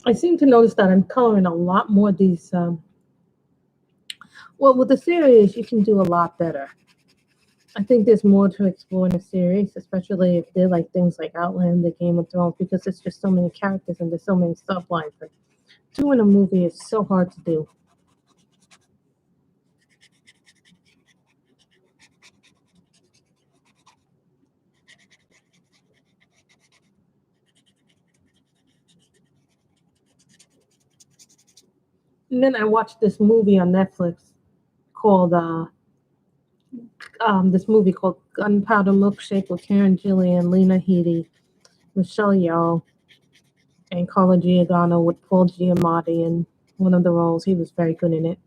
I seem to notice that I'm coloring a lot more of these. Well, with the series, you can do a lot better. I think there's more to explore in a series, especially if they're like things like Outland, the Game of Thrones, because it's just so many characters and there's so many sublines. But doing a movie is so hard to do. And then I watched this movie on Netflix called this movie called Gunpowder Milkshake with Karen Gillian, Lena Headey, Michelle Yeoh, and Carla Giordano with Paul Giamatti in one of the roles. He was very good in it.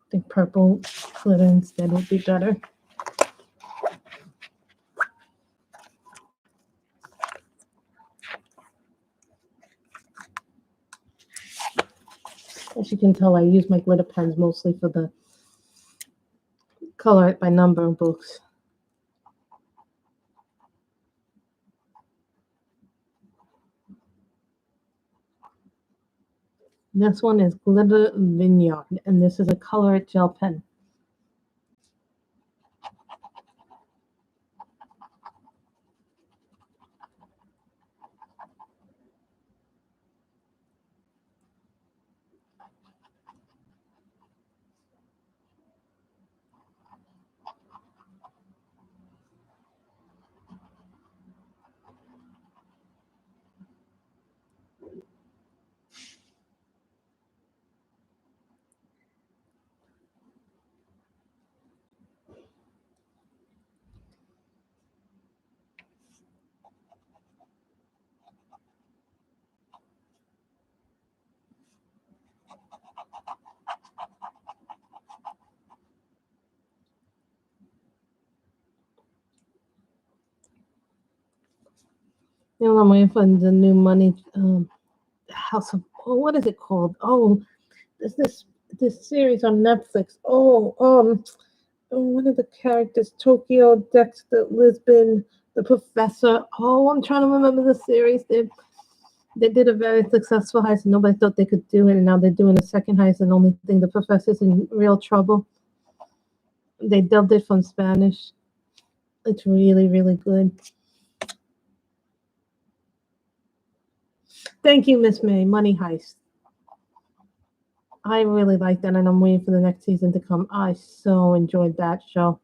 I think purple glitter instead would be better. As you can tell, I use my glitter pens mostly for the color it by number books. Next one is Glitter Vineyard, and this is a color it gel pen. You know, I'm waiting for the new money House of, oh, what is it called? Oh, there's this series on Netflix. One of the characters, Tokyo, Dexter, Lisbon, the professor. Oh, I'm trying to remember the series. They did a very successful heist, and nobody thought they could do it, and now they're doing a second heist, and the only thing, the professor's in real trouble. They dubbed it from Spanish. It's really, really good. Thank you, Miss May. Money Heist. I really like that, and I'm waiting for the next season to come. I so enjoyed that show.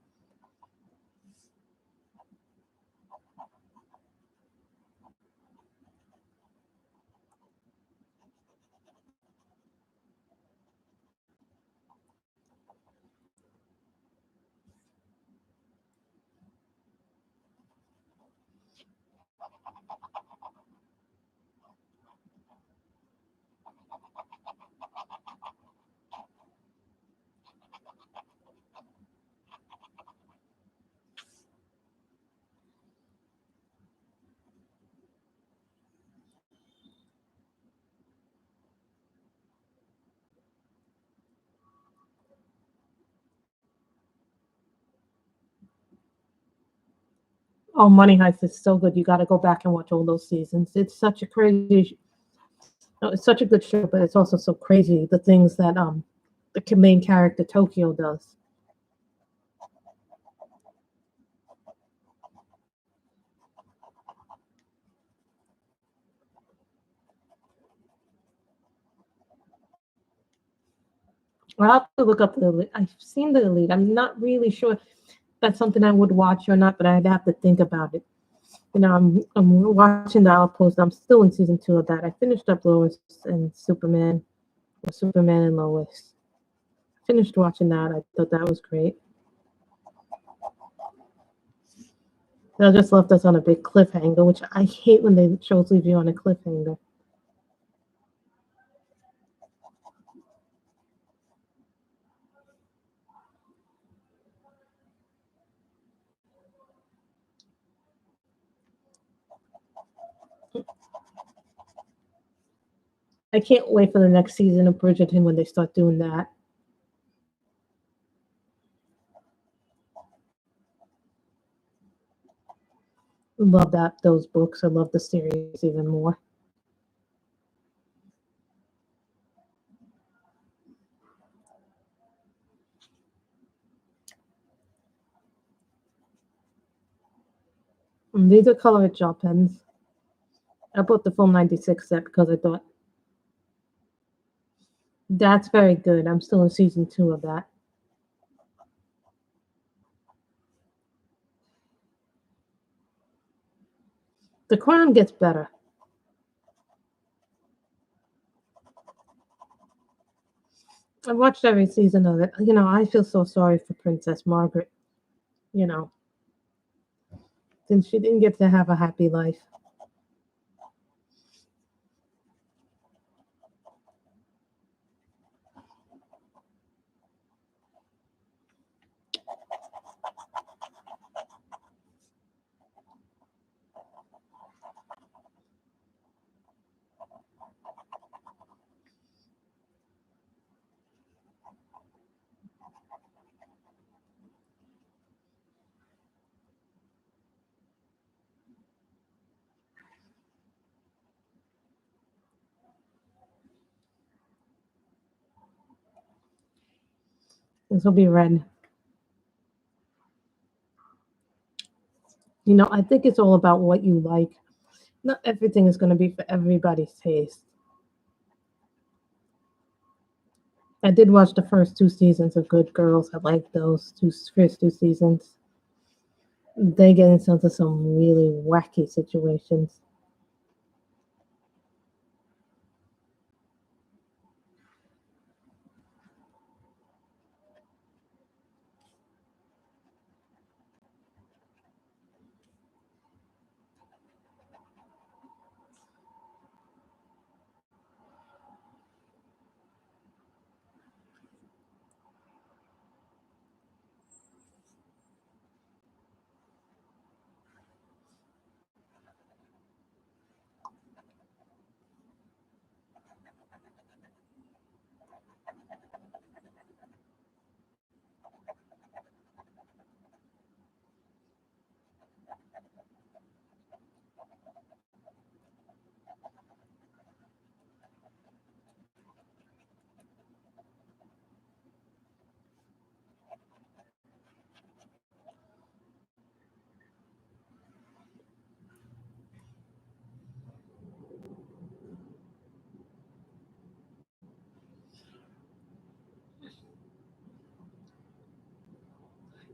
Oh, Money Heist is so good. You got to go back and watch all those seasons. It's such a crazy, no, it's such a good show, but it's also so crazy the things that the main character Tokyo does. I'll have to look up the Elite. I've seen the Elite. I'm not really sure if that's something I would watch or not, but I'd have to think about it. I'm watching the Outpost. I'm still in season 2 of that. I finished up Lois and Superman, or Superman and Lois. Finished watching that. I thought that was great. They just left us on a big cliffhanger, which I hate when they shows leave you on a cliffhanger. I can't wait for the next season of Bridgerton when they start doing that. Love that those books. I love the series even more. And these are colored gel pens. I bought the full 96 set because I thought that's very good. I'm still in season 2 of that. The Crown gets better. I watched every season of it. I feel so sorry for Princess Margaret, you know, since she didn't get to have a happy life. This will be red. I think it's all about what you like. Not everything is going to be for everybody's taste. I did watch the first 2 seasons of Good Girls. I liked those first 2 seasons. They get into some really wacky situations.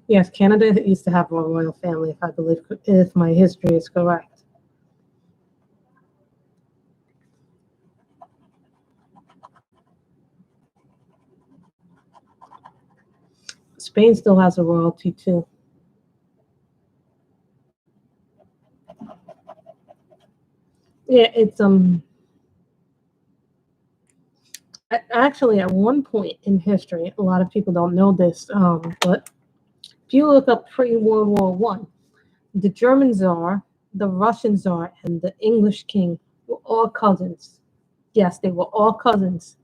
Yes, Canada used to have a royal family, if my history is correct. Spain still has a royalty too. Yeah, it's actually at one point in history, a lot of people don't know this, but if you look up pre-World War I, the German Tsar, the Russian Tsar, and the English King were all cousins. Yes, they were all cousins.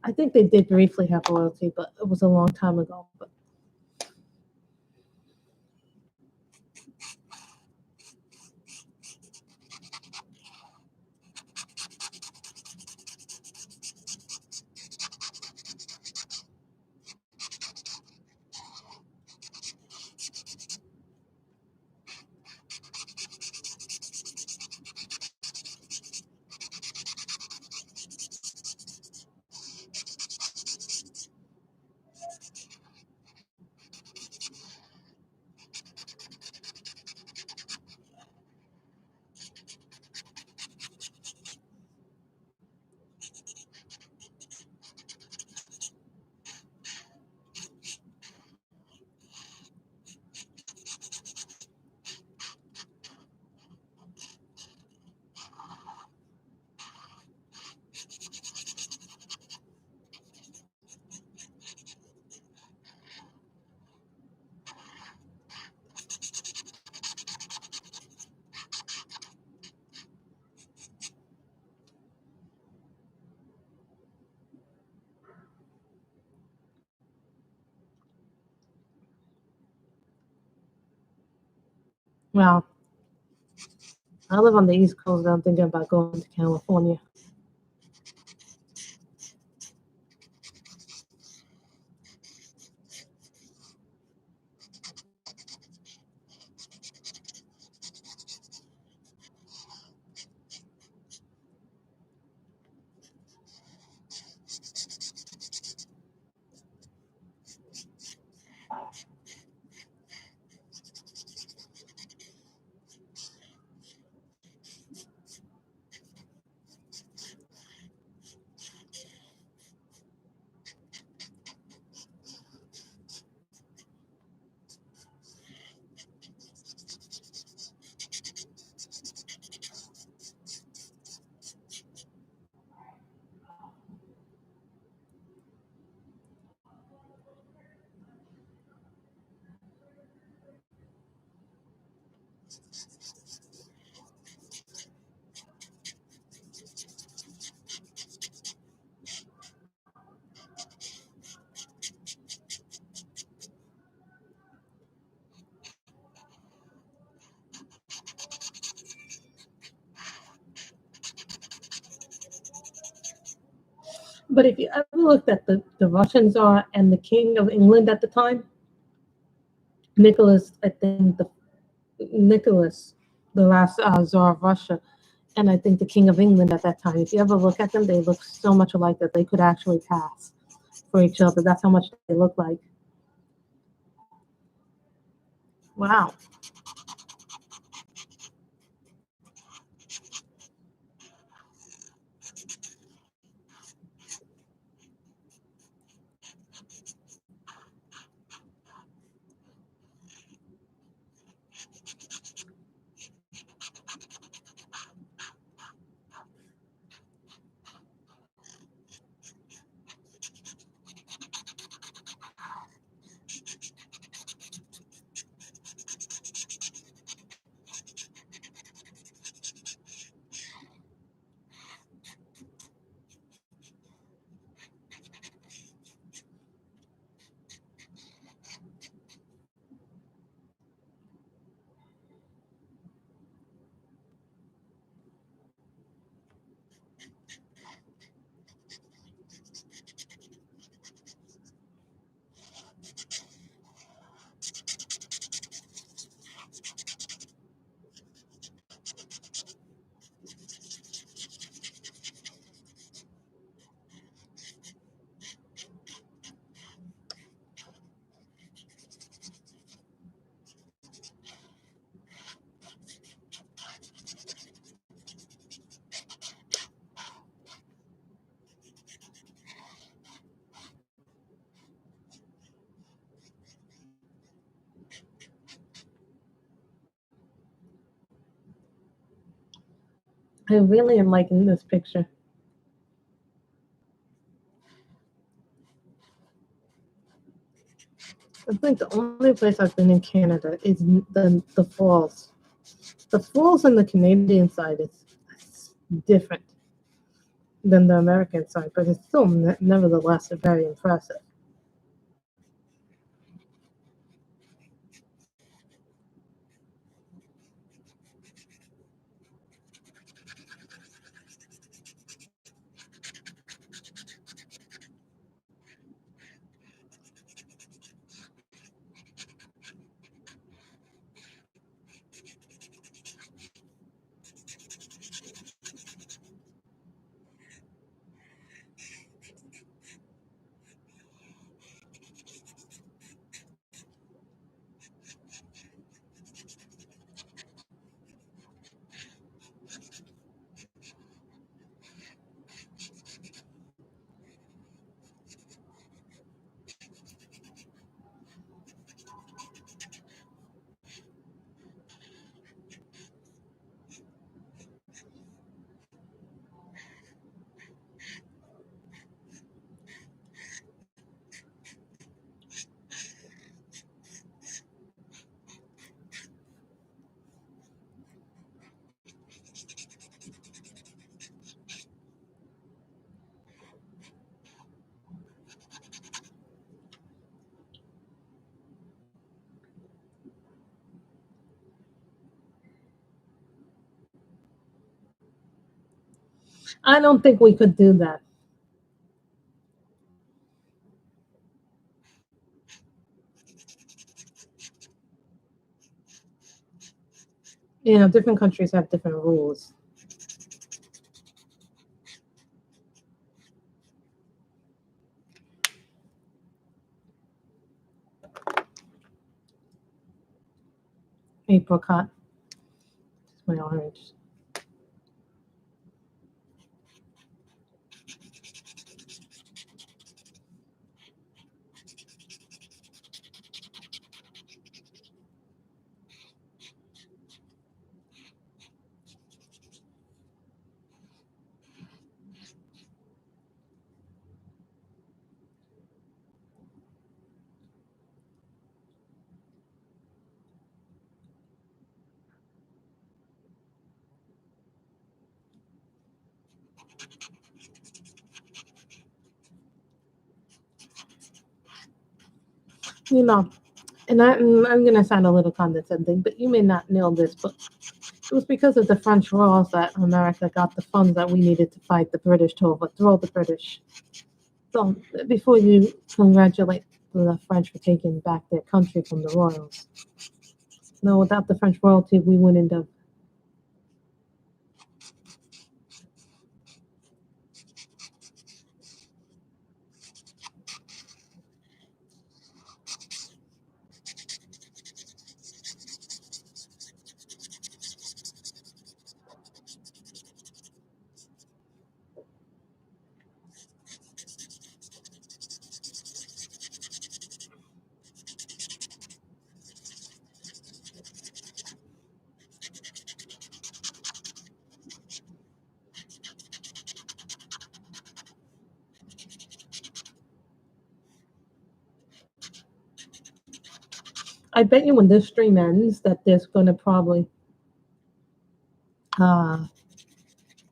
I think they did briefly have royalty, but it was a long time ago. But Well, I live on the East Coast. I'm thinking about going to California. But if you ever looked at the Russian Tsar and the King of England at the time, Nicholas, I think Nicholas, the last Tsar of Russia, and I think the King of England at that time. If you ever look at them, they look so much alike that they could actually pass for each other. That's how much they look like. Wow. I really am liking this picture. I think the only place I've been in Canada is the falls. The falls on the Canadian side is different than the American side, but it's still nevertheless very impressive. I don't think we could do that. You know, different countries have different rules. Apricot. It's my orange. You know, and I'm going to sound a little condescending, but you may not know this, but it was because of the French royals that America got the funds that we needed to fight the British to overthrow the British. So before you congratulate the French for taking back their country from the royals, no, without the French royalty, we wouldn't have. I bet you when this stream ends, that there's going to probably. Uh,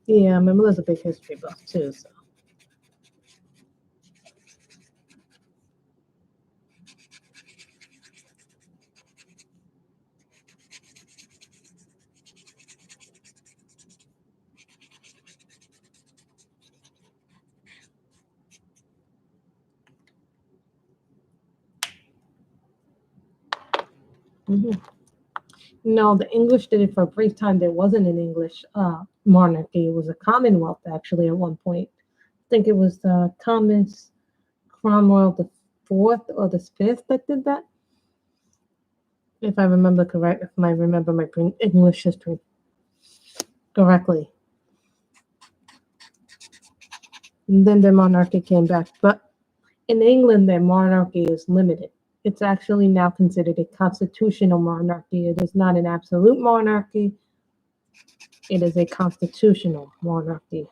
yeah, my mother's a big history buff too, so. Mhm. No, the English did it for a brief time. There wasn't an English monarchy. It was a Commonwealth, actually, at one point. I think it was Thomas Cromwell the fourth or the fifth that did that, if I remember correct. If I remember my English history correctly, and then the monarchy came back. But in England, their monarchy is limited. It's actually now considered a constitutional monarchy. It is not an absolute monarchy. It is a constitutional monarchy.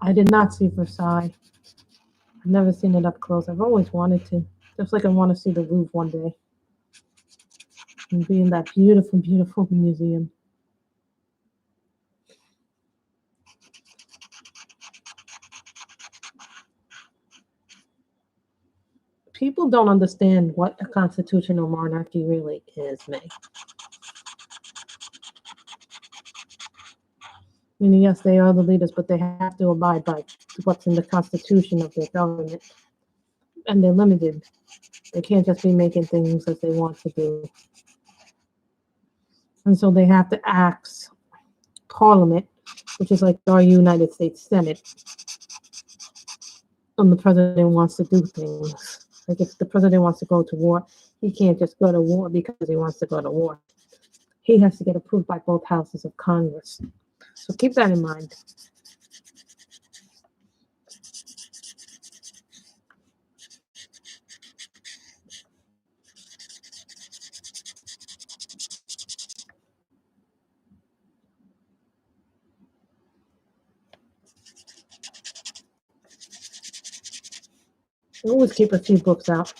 I did not see Versailles. I've never seen it up close. I've always wanted to. Just like I want to see the Louvre one day and be in that beautiful, beautiful museum. People don't understand what a constitutional monarchy really is, May. I mean, yes, they are the leaders, but they have to abide by what's in the constitution of their government. And they're limited. They can't just be making things as they want to do. And so they have to ask Parliament, which is like our United States Senate, when the president wants to do things. Like if the president wants to go to war, he can't just go to war because he wants to go to war. He has to get approved by both houses of Congress. So keep that in mind. Always keep a few books out.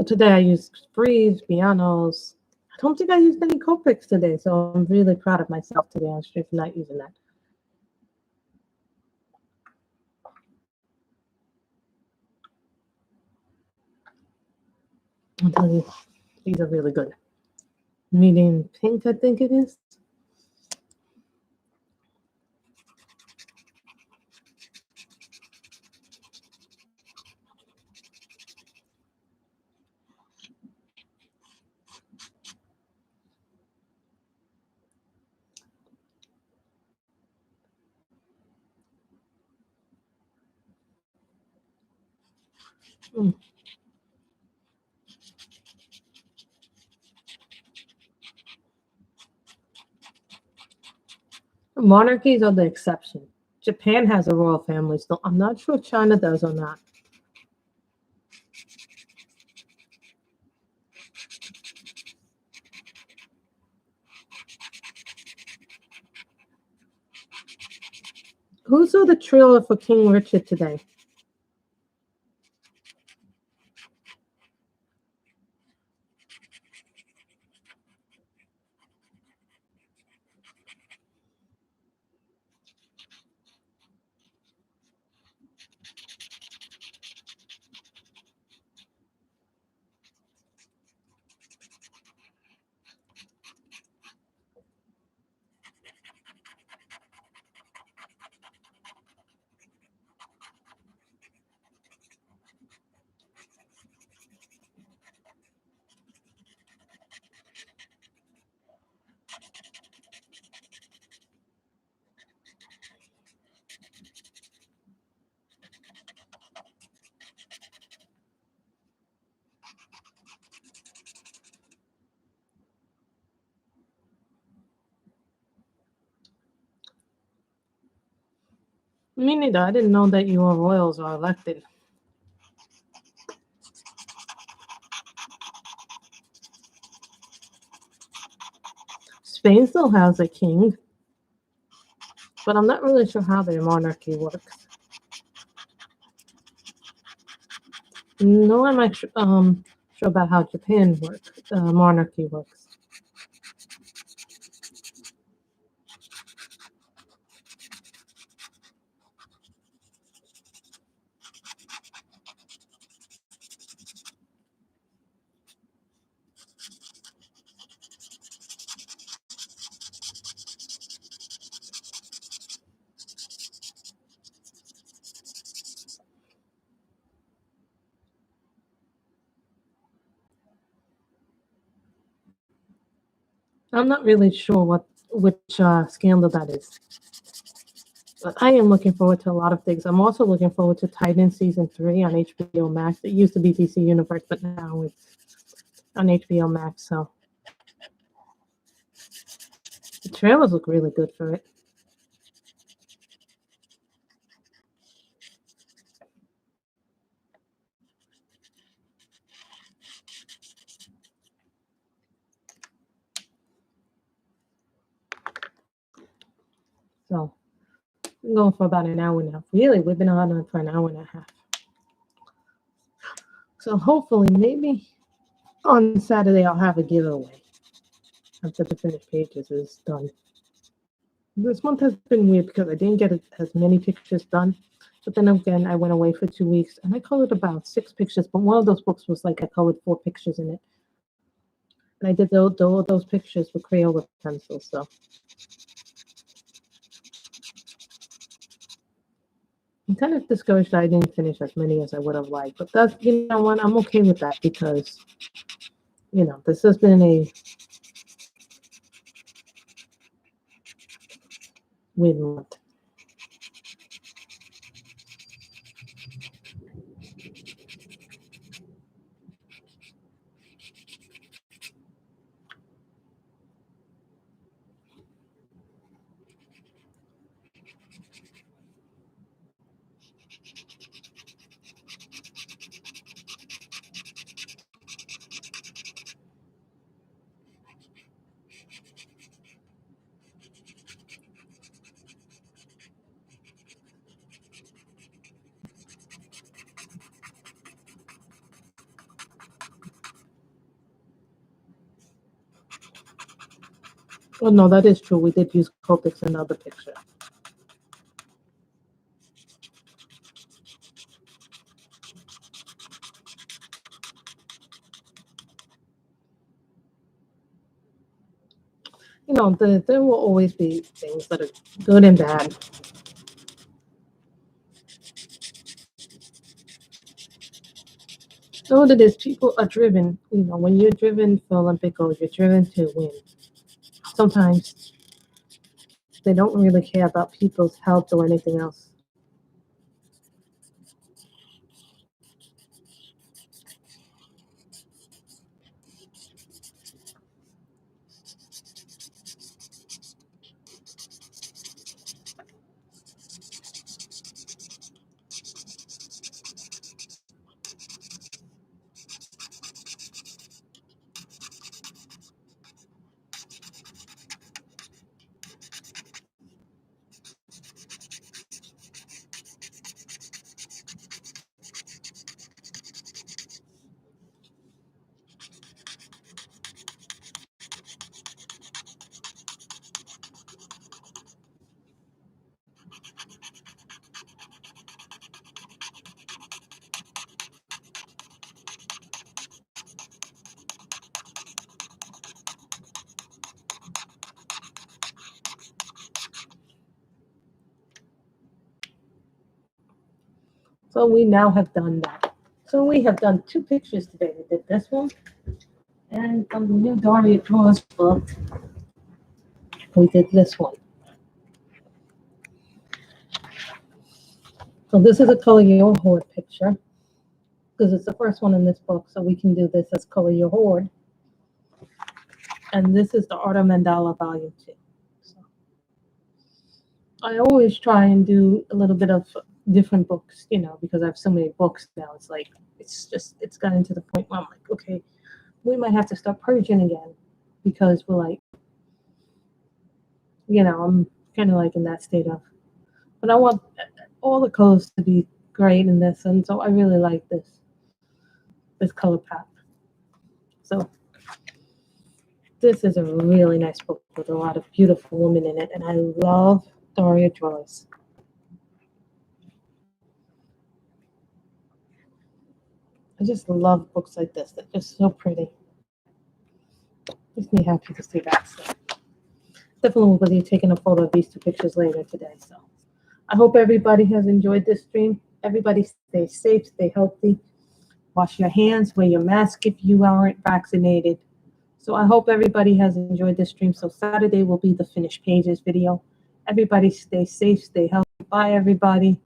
So today I used freeze, pianos. I don't think I used any Copics today, so I'm really proud of myself today on stream for not using that. I'll tell you, these are really good. Medium pink, I think it is. Mm. Monarchies are the exception. Japan has a royal family still. I'm not sure China does or not. Who saw the trailer for King Richard today? Me neither. I didn't know that your royals are elected. Spain still has a king, but I'm not really sure how their monarchy works. No, I'm not sure about how Japan works, monarchy works. I'm not really sure which scandal that is. But I am looking forward to a lot of things. I'm also looking forward to Titan Season 3 on HBO Max. It used to be DC Universe, but now it's on HBO Max. So the trailers look really good for it. So I'm going for about an hour and a half. Really, we've been on for an hour and a half. So hopefully, maybe on Saturday, I'll have a giveaway after the finished pages is done. This month has been weird because I didn't get as many pictures done. But then again, I went away for 2 weeks and I colored about 6 pictures. But one of those books was like I colored 4 pictures in it. And I did those pictures with Crayola pencils. So I'm kind of discouraged that I didn't finish as many as I would have liked. But that's, you know what, I'm okay with that because, you know, this has been a weird month. Oh no, that is true. We did use Copics in another picture. You know, there will always be things that are good and bad. So what it is, people are driven. You know, when you're driven for Olympic gold, you're driven to win. Sometimes they don't really care about people's health or anything else. So we now have done that. So we have done 2 pictures today. We did this one and from the new Daria Drawers book, we did this one. So this is a color your hoard picture because it's the first one in this book. So we can do this as color your hoard. And this is the Art of Mandala Volume 2. So I always try and do a little bit of different books, you know, because I have so many books now. It's like, it's gotten to the point where I'm like, okay, we might have to start purging again because we're like, you know, I'm kind of like in that state of, but I want all the colors to be great in this. And so I really like this color palette. So this is a really nice book with a lot of beautiful women in it. And I love Daria Drawers. I just love books like this. They're just so pretty. Makes me happy to see that. So definitely will be taking a photo of these 2 pictures later today. So I hope everybody has enjoyed this stream. Everybody stay safe, stay healthy. Wash your hands, wear your mask if you aren't vaccinated. So I hope everybody has enjoyed this stream. So Saturday will be the finished pages video. Everybody stay safe, stay healthy. Bye, everybody.